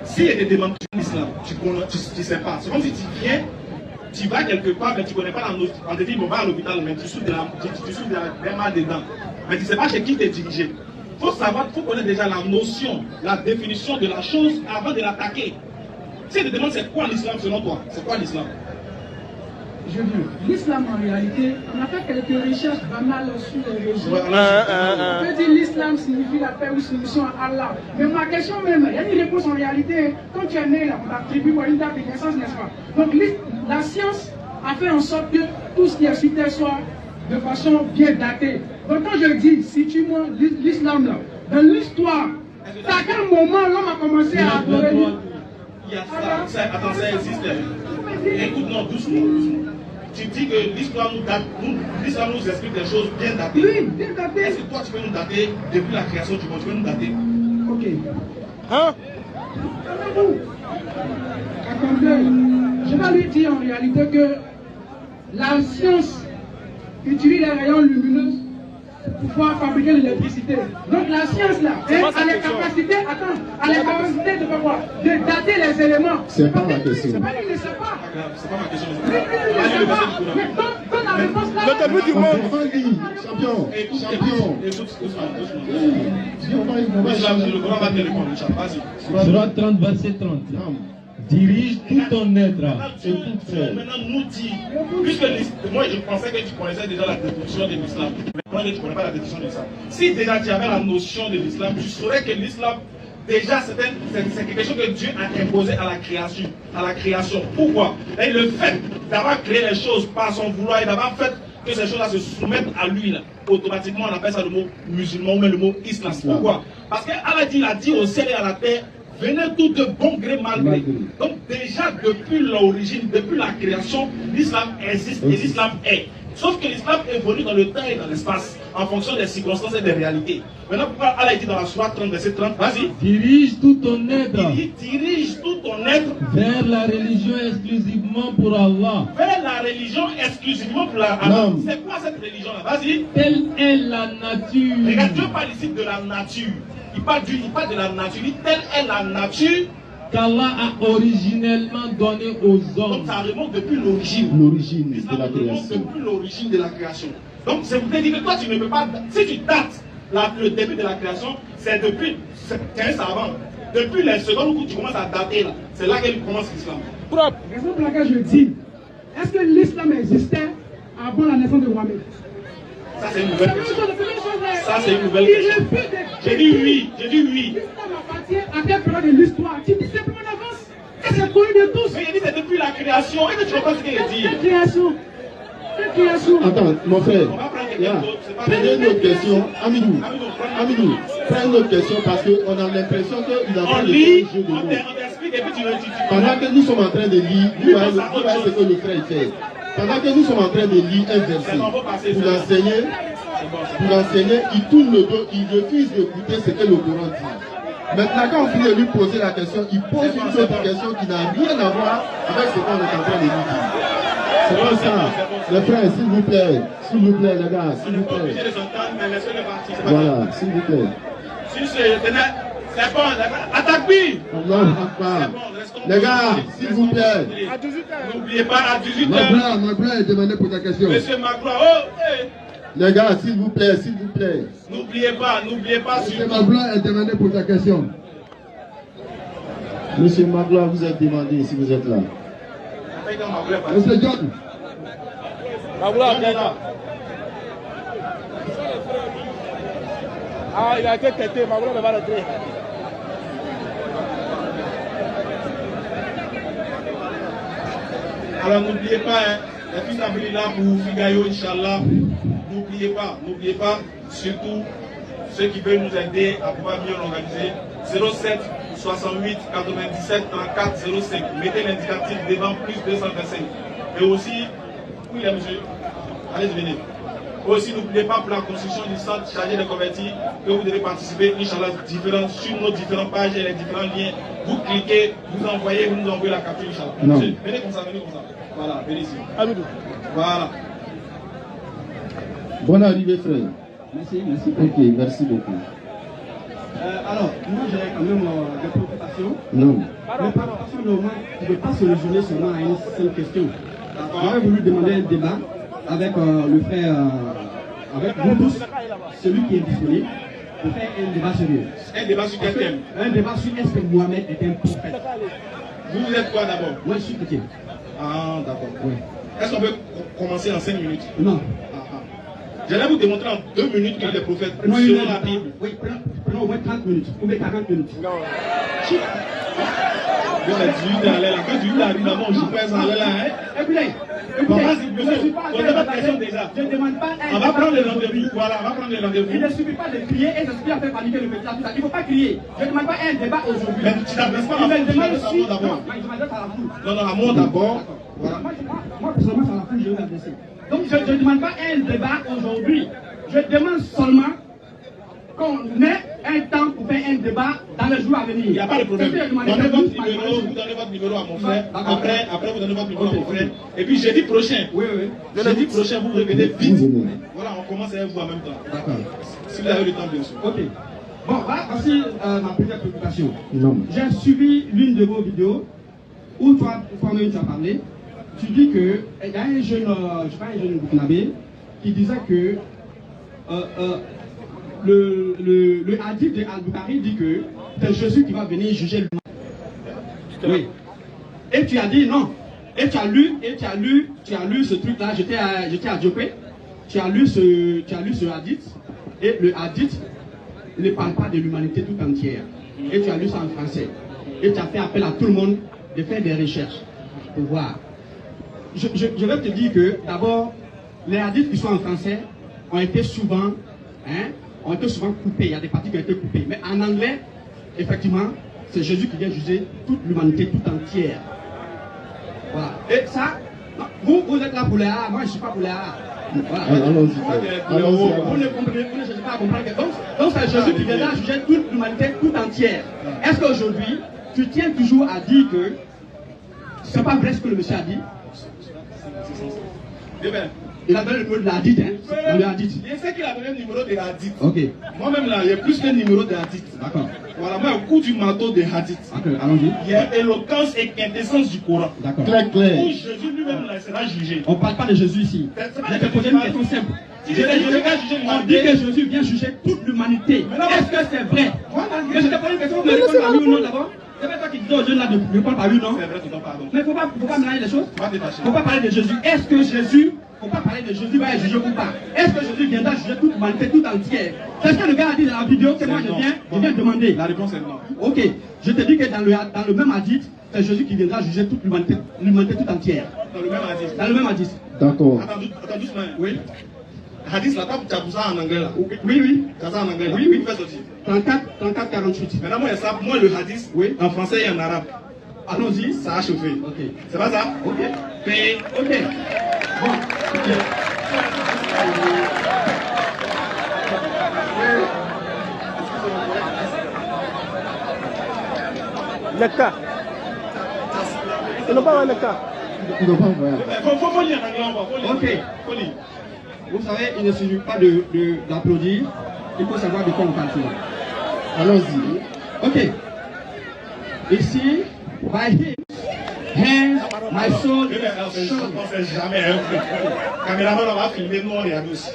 s'il y a des demandes sur l'islam, tu ne sais pas. C'est comme si tu viens, tu vas quelque part, mais tu ne connais pas la notion. On te dit, on va à l'hôpital, mais tu souffres de la mal dedans. Mais tu ne sais pas chez qui tu es dirigé. Il faut savoir, il faut connaître déjà la notion, la définition de la chose avant de l'attaquer. Si tu te demandes c'est quoi l'islam selon toi, c'est quoi l'islam? Je dis, l'islam en réalité, on a fait quelques recherches banales sur les réseaux. On peut dire l'islam signifie la paix ou soumission à Allah. Mais ma question même, il y a une réponse en réalité. Quand tu es né là, on t'attribue une date de naissance, n'est-ce pas? Donc la science a fait en sorte que tout ce qui est sur terre soit de façon bien datée. Donc quand je dis, situe-moi l'islam là, dans l'histoire, c'est à quel moment l'homme a commencé à adorer? Il y a ça, attends, ça existe. Écoute, non, doucement. Tu dis que l'histoire l'islam nous explique des choses bien datées. Oui, bien datées. Est-ce que toi tu peux nous dater depuis la création du monde? Tu peux nous dater? Ok. Hein? Attendez, je vais lui dire en réalité que la science utilise les rayons lumineux pour pouvoir fabriquer l'électricité. Donc la science là, a les capacités, de faire quoi? De dater les éléments. C'est pas la question. C'est pas qu'il ne sait pas. C'est pas ma question. Mais donne la réponse là. Le début du monde. Champion. Le Coran va te répondre, vas-y. Surah 30, verset 30. Dirige tout ton être. Maintenant, nous dit, puisque moi je pensais que tu connaissais déjà la définition de l'islam, maintenant que tu ne connais pas la définition de l'islam. Si déjà tu avais la notion de l'islam, tu saurais que l'islam, déjà c'est quelque chose que Dieu a imposé à la création. Pourquoi? Et le fait d'avoir créé les choses par son vouloir et d'avoir fait que ces choses-là se soumettent à lui, là, automatiquement on appelle ça le mot musulman ou même le mot islam. Pourquoi? Parce qu'Allah a dit au ciel et à la terre, venez tout de bon gré, mal gré. Donc déjà depuis l'origine, depuis la création, l'islam existe et l'islam est. Sauf que l'islam évolue dans le temps et dans l'espace, en fonction des circonstances et des réalités. Maintenant, pourquoi Allah dit dans la sourate 30, verset 30, vas-y. Dirige tout ton être Dirige tout ton être vers la religion exclusivement pour Allah. vers la religion exclusivement pour Allah. C'est quoi cette religion-là? Vas-y. Telle est la nature. Regarde, Dieu parle ici de la nature. Il parle de la nature. Il dit, telle est la nature qu'Allah a originellement donné aux hommes. Donc ça remonte depuis l'origine. L'origine de Ça la remonte création. depuis l'origine de la création. Donc ça veut dire que toi tu ne peux pas. Si tu dates le début de la création, c'est depuis. C'est un savant. Depuis les secondes où tu commences à dater là, c'est là qu'elle commence l'islam. Propre. Raison pour laquelle je dis, est-ce que l'islam existait avant la naissance de Mohamed? Ça c'est une nouvelle question. Ça c'est une nouvelle Il question. refuse de- J'ai dit oui, j'ai dit oui. L'islam appartient à quelle période de l'histoire? Tu dis simplement d'avance. Et c'est connu de tous. Mais il dit c'est depuis la création. Et que tu comprends ce qu'il dit. Quelle création? Quelle création? Attends, mon frère. On va prendre quelqu'un Yeah. d'autre. C'est pas Prenez une autre question. Amidou. prends- Amidou, prends une autre question parce qu'on a l'impression qu'il a On pas de lit, jeu de on mots. t'explique et puis tu Pendant que nous sommes en train de lire, vous voyez ce que le frère fait. Pendant que nous sommes en train de lire un verset, pour l'enseigner, il tourne le dos, il refuse d'écouter ce que le Coran dit. Maintenant, quand on finit de lui poser la question, il pose une autre question qui n'a rien à voir avec ce qu'on est en train de lui dire. C'est pas ça. Les frères, s'il vous plaît, les gars, s'il vous plaît. Voilà, s'il vous plaît. C'est bon, attaque-lui. Allah Akbar. Les gars, s'il vous plaît. À 18h. N'oubliez pas à 18h. Magla est demandé pour ta question. Monsieur Magloire, oh, hey. Les gars, s'il vous plaît, s'il vous plaît. N'oubliez pas Monsieur surtout. Magla est demandé pour ta question. Monsieur Magloire, vous êtes demandé si vous êtes là. Monsieur John. Ah, il a été têté, ma ne va rentrer. Alors n'oubliez pas, hein, les fils d'Abri là pour Figayo, Inch'Allah. N'oubliez pas, surtout ceux qui veulent nous aider à pouvoir mieux l'organiser. 07 68 97 34 05. Mettez l'indicatif devant plus 225. Et aussi, oui, là, monsieur, allez venez. Aussi, n'oubliez pas pour la construction du centre chargé de convertis que vous devez participer, Inch'Allah, sur nos différentes pages et les différents liens. Vous cliquez, vous nous envoyez la capture, Inch'Allah. Monsieur, venez comme ça. Voilà, venez ici. Amidou. Voilà. Bonne arrivée, frère. Merci. Ok, merci beaucoup. Alors, moi j'ai quand même des préoccupations. Non. Les préoccupations normales ne peuvent pas se résumer seulement à une seule question. J'aurais voulu demander un débat avec le frère, avec vous tous, celui qui est disponible, pour faire un débat sérieux. Un débat sur quel thème? Un débat sur est-ce que Mohamed est un prophète. Vous êtes quoi d'abord? Moi je suis chrétien. Ah, d'accord. Oui. Est-ce qu'on peut commencer en 5 minutes? Non. J'allais vous démontrer en 2 minutes que les prophètes, Non, selon la Bible. Oui, prenons au moins 30 minutes, ou bien 40 minutes. Bon, les 18 ans, là, quand 18 ans arrive là-bas, on joue pas ça, là, hein? Écoutez, Bon, vas-y, monsieur, posez votre question déjà. je ne demande pas un On va prendre les rendez-vous, voilà, on va prendre les Il rendez-vous. ne suffit pas de crier et de se faire paniquer le métier. Il ne faut pas crier. Je ne demande pas un débat aujourd'hui. Mais tu t'adresses pas à la Je foule, tu demande t'adresses à si... moi d'abord. Non, je m'adresse à la foule. Non, à moi d'abord. Voilà. Moi, personnellement, c'est à la foule que je vais m'adresser. Donc, je ne demande pas un débat aujourd'hui. Je demande seulement qu'on ait un temps pour faire un débat dans les jours à venir. Il n'y a pas de problème. C'est ce que je demande. Donnez votre numéro, vous donnez votre numéro à mon frère. Après, vous donnez votre numéro à mon frère. Et puis, jeudi prochain. Oui. Jeudi prochain, vous revenez vite. Vous venez. Voilà, on commence avec vous en même temps. D'accord. Si vous avez le temps, bien sûr. Ok. Bon, voilà, voici ma première préoccupation. Non. J'ai suivi l'une de vos vidéos où toi-même tu as parlé. Tu dis que il y a un jeune, je sais pas, un jeune burkinabé qui disait que le hadith de Al-Bukhari dit que c'est Jésus qui va venir juger le monde. Oui. Et tu as dit non. Et tu as lu ce truc-là. J'étais à Djokwe. Tu as lu ce hadith. Et le hadith ne parle pas de l'humanité tout entière. Et tu as lu ça en français. Et tu as fait appel à tout le monde de faire des recherches pour voir. Je vais te dire que d'abord, les hadiths qui sont en français ont été souvent coupés. Il y a des parties qui ont été coupées. Mais en anglais, effectivement, c'est Jésus qui vient juger toute l'humanité tout entière. Voilà. Et ça, vous êtes là pour les arts, moi je ne suis pas pour les arts. Allons-y. Vous ne cherchez pas à comprendre que donc c'est Jésus qui viendra juger toute l'humanité tout entière. Est-ce qu'aujourd'hui, tu tiens toujours à dire que c'est pas vrai ce que le monsieur a dit? Il a donné le numéro de la hadith, hein? Le hadith. Je sais qu'il a donné le numéro de hadith. Ok. Moi-même là, il y a plus qu'un numéro de hadith. D'accord. Voilà, moi, au coup du manteau de hadith. Ok, allons-y. Il y a éloquence et quintessence du Coran. D'accord. Très clair. Où Jésus lui-même là sera jugé. On ne parle pas de Jésus ici. Je vais te poser une question simple. On dit que Jésus vient juger toute l'humanité. Est-ce que c'est vrai? Mais je te pose une question, vous me répondez par oui ou non d'abord? C'est pas toi qui dis aux jeunes là de répondre par oui ou non? C'est vrai, tu donnes pardon. Mais il ne faut pas mélanger les choses. Pas détaché. Il ne faut pas parler de Jésus. Est-ce que Jésus, il ne faut pas parler de Jésus, va être jugé ou pas? Est-ce que Jésus viendra juger toute l'humanité tout entière? C'est ce que le gars a dit dans la vidéo, c'est moi je viens demander. La réponse est non. Ok, je te dis que dans le même hadith, c'est Jésus qui viendra juger toute l'humanité tout entière. Dans le même hadith. Dans le même hadith. D'accord. Attends doucement. Oui. Hadith là, tu as ça en anglais là. Oui, oui. Tu as ça en anglais là. Oui, oui. Fais sortir. 34, 48. Maintenant, moi, le hadith, Oui. en français et en arabe. Allons-y. Ça a chauffé. Ok. C'est pas ça? Ok. Mais, Ok. Bon. Ok. Le cas. Ils n'ont pas voir le cas. Ils n'ont pas envoyé. faut lire en anglais, on va. Ok. Faut lire. Vous savez, il ne suffit pas d'applaudir. Il faut savoir de quoi on parle. Allons-y. Ok. Ici, by him, hands, my soul, On ne sait jamais. Caméraman, on va filmer, nous on regarde aussi.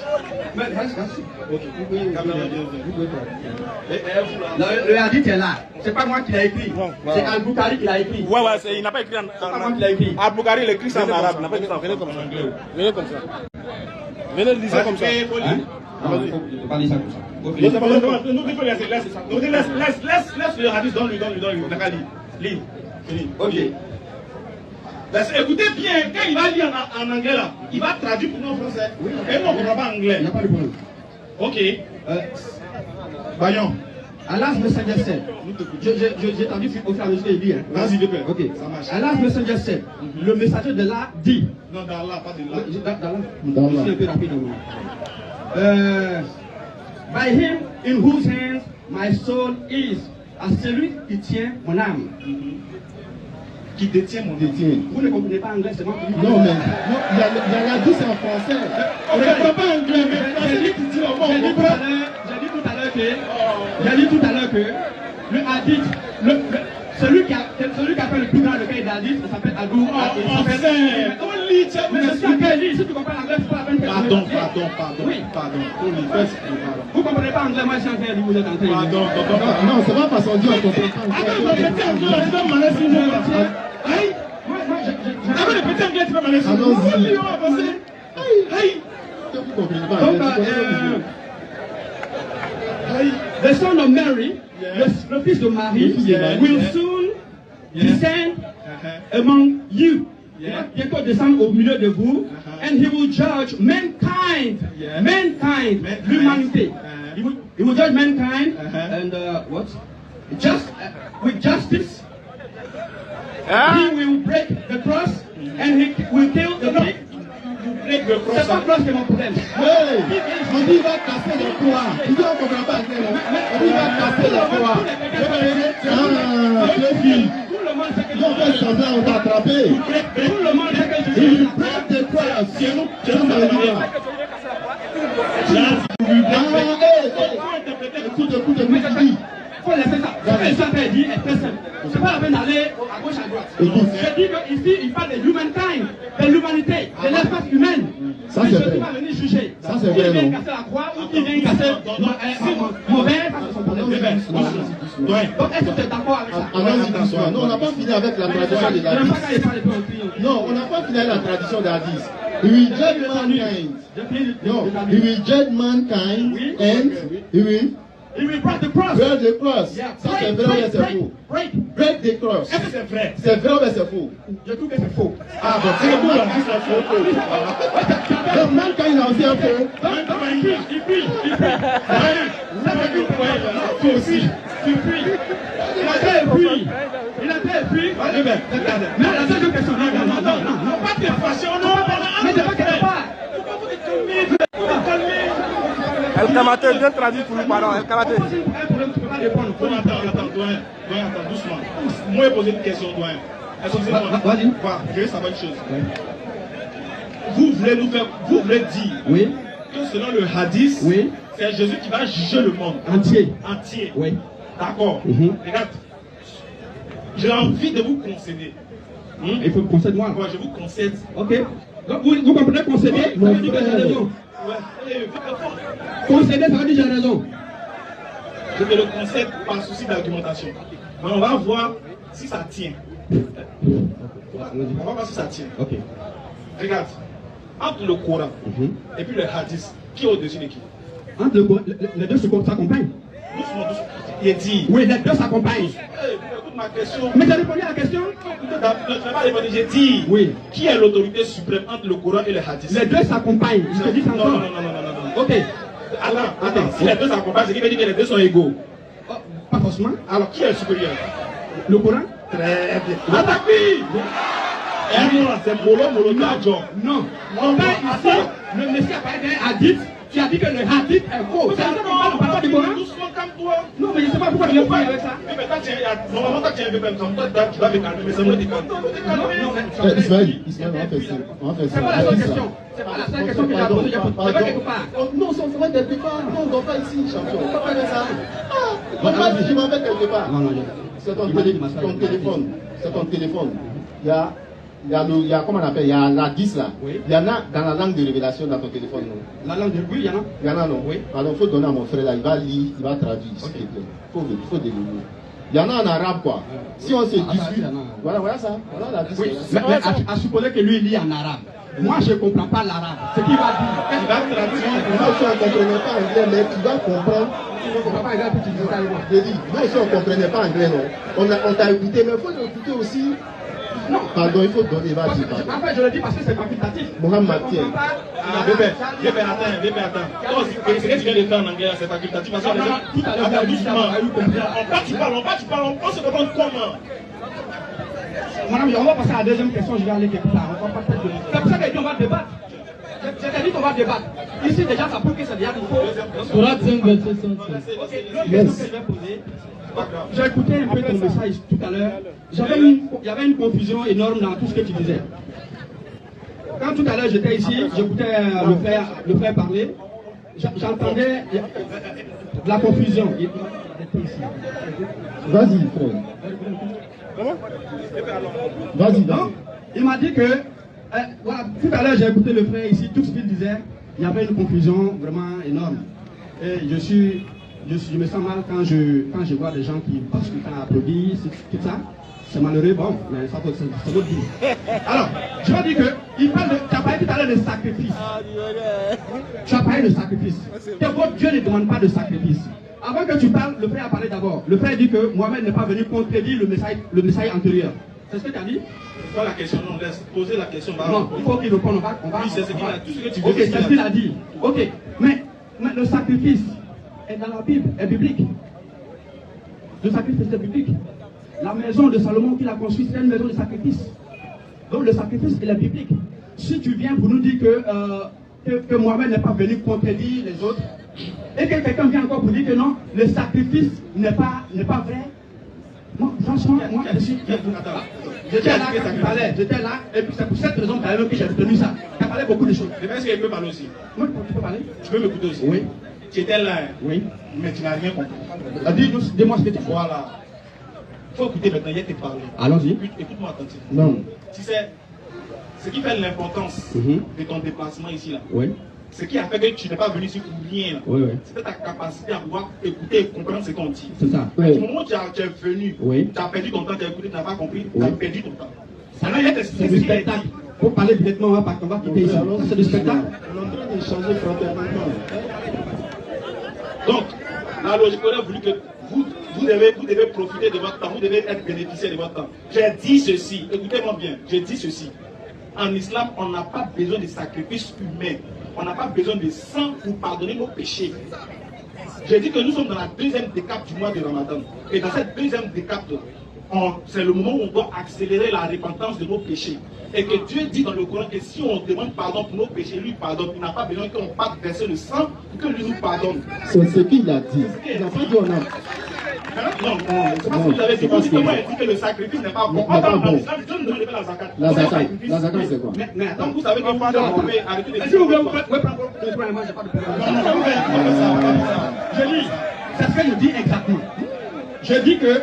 Mais reste. Ok. Caméraman, Le hadith est là. C'est pas moi qui l'ai écrit. C'est Al-Bukhari qui l'a écrit. Ouais, il n'a pas écrit en C'est pas moi qui l'ai écrit. Al-Bukhari, il écrit ça en arabe. Il n'a pas écrit ça en anglais. Venez comme ça. Venez lisez comme ça. Non, il faut pas dire ça comme ça. Laisse le hadith, donne-lui. Lis. Ok. Écoutez bien, quand il va lire en anglais là, il va traduire pour nous en français. Et nous on ne comprend pas anglais. Il n'y a pas de problème. Ok. Bayon. Allah's messenger said. J'ai traduit au fur et à mesure qu'il dit. Hein. Vas-y, de paix. Ok. Ça marche. Allah's messenger said. Le messager de là dit. Non, d'Allah, pas de là. D'Allah. Je suis un peu rapide. By him in whose hands my soul is. À celui qui tient mon âme. Qui détient mon Détient. Vous ne comprenez pas anglais, c'est moi qui dis. Non, mais il y a dit c'est en français. On ne comprend pas anglais, mais français, tu dis au moins, on comprend. J'ai dit tout à l'heure que le hadith, celui qui a fait le plus grand recueil d'hadith, il s'appelle Abou. On lit, tu as Si tu comprends l'anglais, c'est pas la peine que Pardon. Oui. On lit, Vous ne comprenez pas anglais, moi je suis en train de vous êtes en train de pardon. Non, c'est pas façon de dire on comprend pas. Attends, on répète anglais, on va m'en laisser une fois. Aïe. Avant de répéter anglais, tu vas m'en laisser une fois. Allons-y. On va passer. Aïe. Vous comprenez pas. Donc, the son of Mary, le fils de Marie, will soon descend among you. Il va bientôt descendre au milieu de vous, and he will judge mankind, l'humanité. He will judge mankind, and what? With justice. He will break the cross, and he will kill the pig. C'est pas cross qui est mon problème. On dit il va casser la croix. Il dit on ne comprend pas. On dit il va casser la croix. Deux filles. On fait semblant, on t'a attrapé. Tout le monde sait que je Il suis prend des croix. C'est nous dans le livre. Écoute, dis. Il faut laisser ça. Ce que le Seigneur dit est très simple. C'est pas la peine d'aller à gauche, à droite. Je dis qu'ici, il parle de humankind, de l'humanité, de l'espèce humaine. Ça, c'est vrai. Jésus va venir juger. Ça, c'est vrai, Il vient non? casser la croix ou il vient casser mauvais, ça, c'est son problème. Donc, est-ce que tu es d'accord avec ça? Allons-y doucement. Non, on n'a pas fini avec la tradition de Je n'aime l'Hadith. pas quand il parle de triomphe. Non, on n'a pas fini avec la tradition de l'Hadith. He will judge mankind. No, he will judge mankind and he will break the cross. break the cross. Yeah. Ça, c'est vrai ou c'est faux? Break the cross. Est-ce que c'est vrai? C'est vrai ou c'est faux? Je trouve que c'est faux. Ah bon, c'est bon, la Bible, c'est faux. Donc, mankind a aussi un faux. Il prie. Ça veut dire que Faux aussi. il a fait un puits. Mais la seule question, non, pas de passion, non, mais de quoi qu'elle parle. Kamate, bien traduit pour nous, pardon. Kamate. Tu peux pas répondre. Attends, doyen, doucement. Moi, je poser une question, doyen. Excusez-moi. Vas-y. Je veux savoir une chose. Vous voulez nous faire, vous voulez dire que selon le hadith, c'est Jésus qui va juger le monde entier. Oui. D'accord. Regarde. J'ai envie de vous concéder. Il faut concéder moi. Je vous concède. Ok. Donc, vous comprenez concéder? Ça veut dire que j'ai raison. Concéder, ça veut dire que j'ai raison. Je te le concède par souci d'argumentation. Mais on va voir si ça tient. On va voir si ça tient. Ok. Regarde. Entre le Coran et puis le hadith, qui est au-dessus de qui? Entre les deux s'accompagnent. Doucement. Il est dit. Oui, les deux s'accompagnent. Écoute ma question. Mais tu as répondu à la question? Je n'ai pas répondu. J'ai dit. Oui. Qui est l'autorité suprême entre le Coran et le hadith? Les deux s'accompagnent. Je te dis ça encore. Non. Ok. Attends. Si les deux s'accompagnent, c'est qui veut dire que les deux sont égaux. Oh, pas forcément. Alors, qui est le supérieur? Le Coran? Très bien. Attaque! C'est Molo Tadjo. Non. On parle ici, le monsieur a parlé d'un hadith. Tu as dit que le hadith est faux. C'est ça qu'on parle pas du Coran? Doucement, calme-toi. Non, mais je ne sais pas pourquoi tu l'as pas avec ça. Mais normalement, toi, tu es un peu comme ça. Toi, tu vas me calmer. Mais ça me déconne. Ismaël, on va faire ça. C'est pas la seule question. C'est pas la seule question que j'ai posée. Je ne vais quelque part. Non, on va quelque part. Non, on ne va pas ici, champion. On ne va pas faire ça. Je m'en vais quelque part. C'est ton téléphone. C'est ton téléphone. Il y a, comment on appelle, il y a la 10 là. Oui. Il y en a dans la langue de révélation dans ton téléphone. Non? La langue de oui, il y en a. Il y en a, non? Oui. Alors il faut donner à mon frère là, il va lire, il va traduire. Okay. Il faut délivrer. Il y en a en arabe quoi. Si on se dispute, voilà ça. Voilà la 10. Oui. Mais à supposer que lui il lit en arabe. Moi je ne comprends pas l'arabe. Ce qu'il va dire. Il va traduire. Nous si on ne comprenait pas anglais, mais tu vas comprendre. Tu ne comprends pas anglais, tu dis ça. J'ai dit, nous si on ne comprenait pas anglais, non. On t'a écouté, mais il faut l'écouter aussi. Non. Pardon, il faut donner, vas-y. En fait, je le dis parce que c'est facultatif. Mohamed, tiens. Bébé, attends. C'est ce que tu viens de faire en anglais, c'est facultatif. Parce que Tout à l'heure, doucement. On parle, on se comprendre comment. Madame, on va passer à la deuxième question, je vais aller quelque part. On va pas faire de... C'est pour ça que on va débattre. C'est-à-dire qu'on va débattre. Ici, déjà, ça prouve que c'est déjà il faut. Surat 5, verset 5. Ok, l'autre question que je vais poser. J'ai écouté un peu ton message tout à l'heure. Il y avait une confusion énorme dans tout ce que tu disais. Quand tout à l'heure j'étais ici, j'écoutais le frère parler, j'entendais de la confusion. Vas-y, frère. Vas-y. Il m'a dit que, voilà, tout à l'heure j'ai écouté le frère ici, tout ce qu'il disait, il y avait une confusion vraiment énorme. Et je me sens mal quand je vois des gens qui passent tout le temps à applaudir, tout ça. C'est malheureux, bon, mais ça c'est votre vie. Alors, je vais dire que, tu as parlé tout à l'heure de sacrifice. Tu as parlé de sacrifice. Que votre Dieu ne demande pas de sacrifice. Avant que tu parles, le frère a parlé d'abord. Le frère dit que Mohamed n'est pas venu contredire le message antérieur. C'est ce que tu as dit? C'est pas la question, non, laisse poser la question. Non, il faut qu'il réponde, on va. Oui, c'est ce qu'il a, tout ce que tu veux. Ok, c'est ce qu'il a dit. Ok, mais le sacrifice est dans la Bible, est biblique. Le sacrifice est biblique. La maison de Salomon qu'il a construite, c'est une maison de sacrifice. Donc le sacrifice, il est biblique. Si tu viens pour nous dire que Mohamed n'est pas venu contredire les autres, et que quelqu'un vient encore pour dire que non, le sacrifice n'est pas vrai, moi, franchement, moi, j'étais là quand tu parlais, j'étais là, et puis c'est pour cette raison quand même que j'ai retenu ça. Tu as parlé beaucoup de choses. Mais est-ce qu'il peut parler aussi? Moi, tu peux parler? Tu peux m'écouter aussi? Oui. Tu étais là, oui, mais tu n'as rien compris. Dis-moi ce que tu fais. Voilà. Il faut écouter maintenant, il y a tes parler. Allons-y. Écoute-moi attentivement. Non. Tu sais, ce qui fait l'importance de ton déplacement ici, là, oui, ce qui a fait que tu n'es pas venu ici pour rien, oui, oui, c'était ta capacité à pouvoir écouter et comprendre ce qu'on dit. c'est ça. À du moment où tu es venu, Oui. tu as perdu ton temps, tu as écouté, tu n'as pas compris, tu Oui. as perdu ton temps. C'est du spectacle. Pour parler directement, on va quitter ici. C'est du spectacle. On est en train d'échanger fraternellement. Donc, la logique aurait voulu que vous devez profiter de votre temps, vous devez être bénéficiaire de votre temps. J'ai dit ceci, écoutez-moi bien, j'ai dit ceci. En islam, on n'a pas besoin de sacrifices humains. On n'a pas besoin de sang pour pardonner nos péchés. J'ai dit que nous sommes dans la deuxième décape du mois de Ramadan. Et dans cette deuxième décape, c'est le moment où on doit accélérer la repentance de nos péchés. Et que Dieu dit dans le Coran que si on demande pardon pour nos péchés, lui pardonne. Il n'a pas besoin qu'on parte verser le sang pour que lui nous pardonne. C'est ce qu'il a dit. Il n'a pas dit on a. Non, c'est pas ce que vous avez dit. Vous dites que moi, il dit que le sacrifice n'est pas bon. Dieu nous demande la zakat. La zakat, c'est quoi? Mais attends, vous savez que vous pouvez arrêter de dire. Si vous voulez prendre le problème, moi, j'ai pas de problème. Je dis, c'est ce que je dis exactement. Je dis que,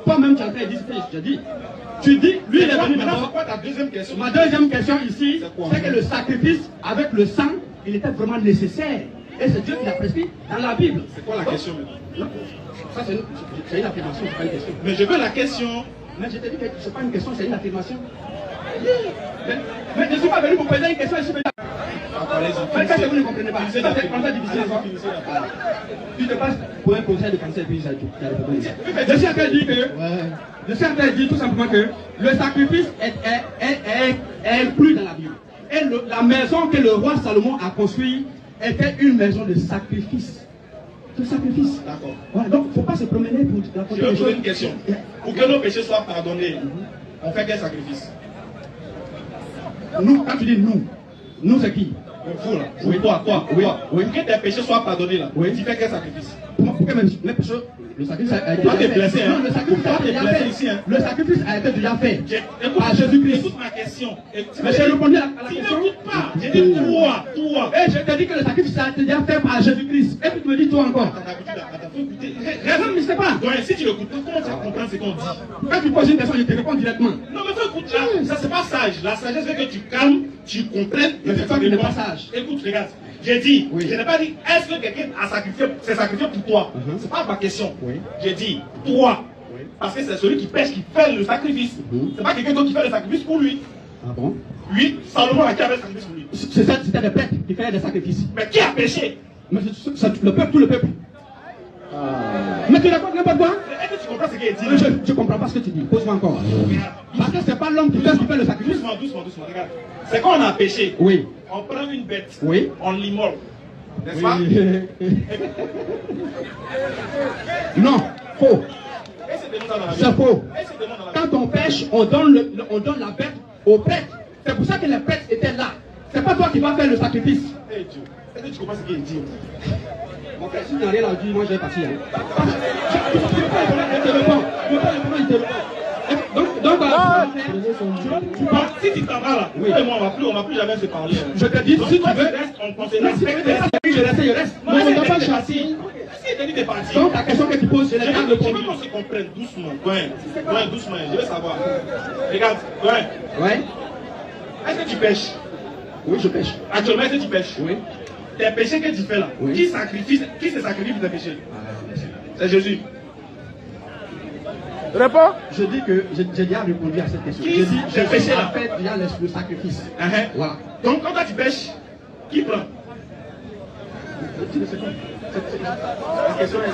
toi-même, tu as fait, je dis, tu dis, lui, il est venu maintenant. C'est quoi ta deuxième question? Ma deuxième question ici, c'est que le sacrifice avec le sang, il était vraiment nécessaire. Et c'est Dieu qui l'a prescrit dans la Bible. C'est quoi la question maintenant? Ça, c'est une affirmation, c'est pas une question. Mais je veux la question. Mais je te dis que c'est pas une question, c'est une affirmation. Mais je ne suis pas venu pour poser une question, je suis venu. Qu'est-ce que vous ne comprenez pas? C'est comme ça difficile encore. Tu te passes pour un conseil de conseil, puis ça je suis en train de dire que, je suis en train de dire tout simplement que le sacrifice est inclus dans la Bible. Et la maison que le roi Salomon a construite était une maison de sacrifice. De sacrifice. D'accord. Voilà, donc il ne faut pas se promener pour raconter Je vais les poser choses. une question. Pour que nos péchés soient pardonnés, on fait quel sacrifice? Nous, quand tu dis nous c'est qui? Vous là. Oui, toi. Oui. Pour que tes péchés soient pardonnés là, Oui. tu fais quel sacrifice? Pour que mes péchés, le sacrifice a été Toi, t'es déjà blessé, fait. hein? Non, le sacrifice a Toi, été t'es déjà blessé fait. ici, hein? Le sacrifice a été déjà fait. Écoute, Par Jésus-Christ. écoute ma question. Mais j'ai répondu à la Tu question. n'écoutes pas. J'ai dit toi. Et je te dis que le sacrifice a été déjà fait par Jésus-Christ. Et puis tu me dis toi encore. Raison, mais c'est pas. Ouais, si tu l'écoutes pas, comment tu comprends ce qu'on dit? Quand tu poses une question, je te réponds directement. Non, mais faut écouter là. Ça, c'est pas sage. La sagesse veut que tu calmes, tu comprennes. Mais c'est toi qui n'es pas sage. Écoute, regarde. J'ai dit, Oui. je n'ai pas dit, est-ce que quelqu'un s'est sacrifié pour toi? C'est pas ma question. Oui. J'ai dit, toi. Oui. Parce que c'est celui qui pêche qui fait le sacrifice. C'est pas quelqu'un d'autre qui fait le sacrifice pour lui. Ah bon? Oui, Salomon a qui avait le sacrifice pour lui. C'est ça, c'était des prêtres qui faisaient des sacrifices. Mais qui a péché? Mais le peuple, tout le peuple. Mais tu racontes n'importe quoi? Est-ce que tu comprends ce qu'il dit? Je comprends pas ce que tu dis. Pose-moi encore. Parce que c'est pas l'homme qui fait le sacrifice. Doucement, regarde. C'est quand on a péché. Oui. On prend une bête. Oui. On l'immole. N'est-ce pas? Non, faux. Et c'est démon dans la vie. C'est faux. Et c'est démon dans la vie. Quand on pêche, on donne la bête au prêtre. C'est pour ça que les prêtres étaient là. C'est pas toi qui vas faire le sacrifice. Hey Dieu. Est-ce que tu comprends ce qu'il dit? Mon frère, si tu n'as rien à dire, moi je vais partir. Je te réponds. Donc, voilà. Si tu t'en vas là, Oui. et moi on va plus jamais se parler. Je te dis, Donc, si tu toi, veux. restes, on se Mais si tu respecte. veux, je reste. Non, Mais on c'est n'a pas des choisi. partis. Si il dit des partis. Donc, la question que tu poses, je Je l'ai pas veux répondu. qu'on se comprenne doucement. Ouais, doucement, je veux savoir. Regarde, Ouais. est-ce que tu pêches? Oui, je pêche. Actuellement, est-ce que tu pêches? Oui. Tes péchés que tu fais là, Oui. qui se sacrifie pour tes péchés? C'est Jésus. Réponds. Je dis que j'ai déjà répondu à cette question. Qui Je dis, j'ai péché Jésus là? a fait déjà le sacrifice. Voilà. Donc quand toi tu pêches, qui prend? La question est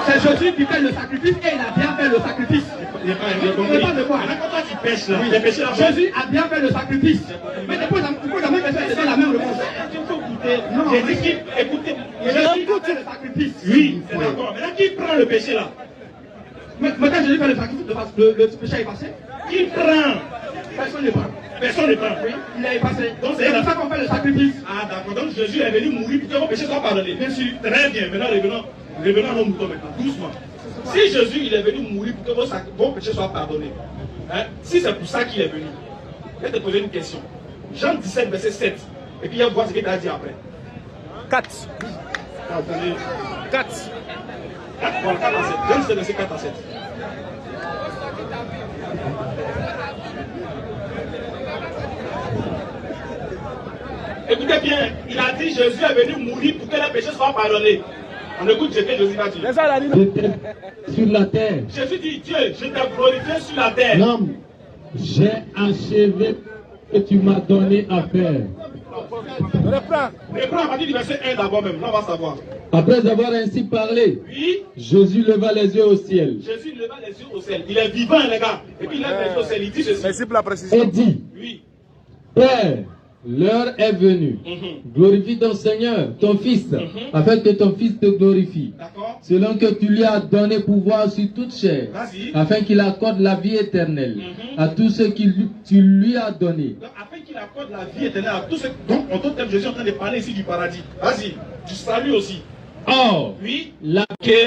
c'est Jésus qui fait le sacrifice et il a bien fait le sacrifice. J'ai pas de quoi. Maintenant, quand toi tu pêches là, tes péchés là, Jésus a bien fait le sacrifice. Mais tu poses la même question, c'est la même réponse. il faut écouter. Non, J'ai dit qui, écoutez, Jésus a fait le sacrifice. oui, c'est d'accord. Maintenant qui prend le péché là? Mais quand Jésus fait le sacrifice, le péché est passé. Qui prend? Personne ne prend. Personne ne prend. Oui, il est passé. Donc, C'est pour ça qu'on fait le sacrifice. Ah d'accord, donc Jésus est venu mourir pour que vos péchés soient pardonnés. Bien sûr, très bien. Maintenant, revenons à nos moutons maintenant, doucement. Si Jésus il est venu mourir pour que vos péchés soient pardonnés, hein, si c'est pour ça qu'il est venu, je vais te poser une question. Jean 17, verset 7. Et puis il va voir ce qu'il a dit après. 4. 4. 4 à 7. Jean 17, verset 4 à 7. Écoutez bien, il a dit Jésus est venu mourir pour que les péchés soient pardonnés. On écoute ce que Jésus va dire. Sur la terre, Jésus dit Dieu, je t'ai glorifié sur la terre. Non, j'ai achevé ce que tu m'as donné à faire. Reprends à partir du verset 1 d'abord même, là on va savoir. Après avoir ainsi parlé, Oui, Jésus leva les yeux au ciel Jésus leva les yeux au ciel. Il est vivant les gars. Et puis il lève les yeux au ciel, il dit ceci. Merci pour la précision. et dit, Oui, Père, L'heure est venue. Glorifie ton Seigneur, ton Fils, afin que ton Fils te glorifie. Selon que tu lui as donné pouvoir sur toute chair, afin qu'il accorde la vie éternelle à tous ceux que tu lui as donné. Afin qu'il accorde la vie éternelle à tous ceux. Donc, en d'autres termes, Jésus est en train de parler ici du paradis. Vas-y, du salut aussi. Or, oui,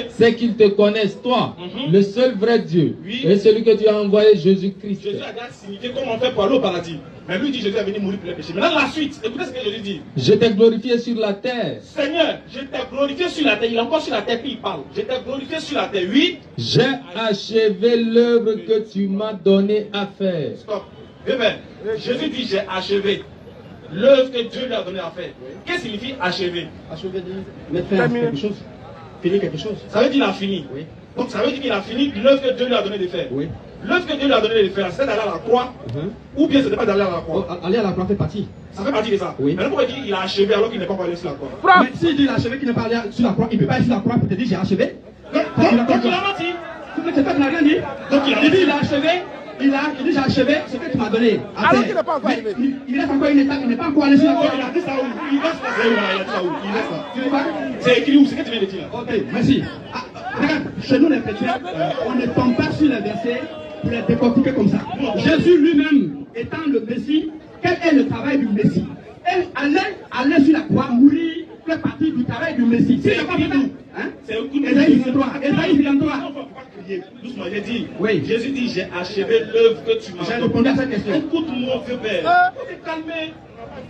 c'est qu'ils te connaissent, toi, le seul vrai Dieu, et celui que tu as envoyé, Jésus-Christ. Jésus a déjà signifié comment on fait pour aller au paradis. Mais lui dit Jésus est venu mourir pour les péchés. Maintenant la suite, écoutez ce que Jésus dit. Je t'ai glorifié sur la terre. Seigneur, je t'ai glorifié sur la terre. Il est encore sur la terre puis il parle. Je t'ai glorifié sur la terre, oui. J'ai achevé l'œuvre que tu m'as donné à faire. Stop. Jésus dit j'ai achevé l'œuvre que Dieu lui a donné à faire. Qu'est-ce que signifie achever? Achever dit mettre fin à quelque chose. Finir quelque chose. Ça veut dire qu'il a fini. Oui. Donc ça veut dire qu'il a fini l'œuvre que Dieu lui a donné de faire. Oui. L'œuvre que Dieu lui a donné de faire, c'est d'aller à la croix, ou bien ce n'est pas d'aller à la croix. Aller à la croix fait partie. Ça fait partie de ça. Oui. Maintenant pourquoi il dit qu'il a achevé alors qu'il n'est pas allé sur la croix? Mais s'il dit qu'il a achevé, qu'il n'est pas allé sur la croix, il ne peut pas aller sur la croix pour te dire j'ai achevé. Donc il a menti. C'est toi qui n'as rien dit. Donc il dit il a achevé. Il dit j'ai achevé ce que tu m'as donné. Alors qu'il n'est pas encore arrivé. Il reste encore une étape, il n'est pas encore allé sur la croix. Il a dit ça où? Il laisse ça. Il a dit ça où? Il laisse ça. Tu veux pas? C'est écrit où? C'est ce que tu viens de dire là. Ok, merci. Regarde, chez nous les chrétiens, on ne tombe pas sur les versets pour les décortiquer comme ça. Jésus lui-même étant le Messie, quel est le travail du Messie? Et aller sur la croix, mourir, fait partie du travail du Messie. Si c'est pas tout, hein? C'est Ésaïe 53. Ésaïe 53. Doucement, j'ai dit. Oui. Jésus dit j'ai achevé l'œuvre que tu m'as donné. J'ai répondu à cette question. Écoute mon vieux père. Faut te calmer.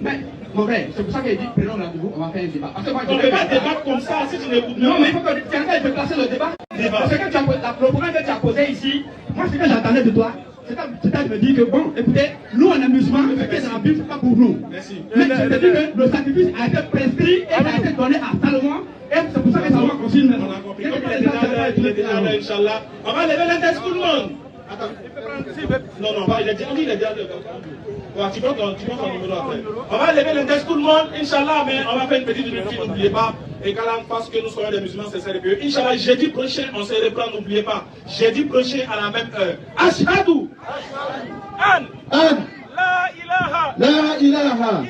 Mais, mon frère, c'est pour ça qu'il dit prenons rendez-vous, on va faire un débat. Parce que moi, on ne peut pas débattre comme ça si tu n'écoutes pas. Non, mais il faut que tu arrêtes de placer le débat. Parce que le problème que tu as posé ici, moi, ce que j'attendais de toi, c'est de me dire que, bon, écoutez, nous, en amusement, ce qui est dans la Bible, ce n'est pas pour nous. Merci. Mais je te dis que le sacrifice a été prescrit et a été donné à Salomon. Et c'est pour ça que Salomon continue maintenant. On a compris. Comme il est déjà là, Inch'Allah. On va lever l'index tout le monde. Attends. Non, il a dit, il a dit. Tu prends ton numéro après. On va lever l'index tout le monde, Inch'Allah, mais on va faire une petite minute, n'oubliez pas. Et qu'Allah fasse que nous soyons des musulmans sincères et pieux. Inch'Allah, jeudi prochain, on se reprend, n'oubliez pas. Jeudi prochain à la même heure. Ashhadu an la ilaha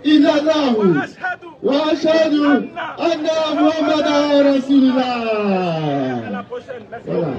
illallahu wa ashhadu anna Muhammadan Rasulullah. À la prochaine. Merci. Voilà.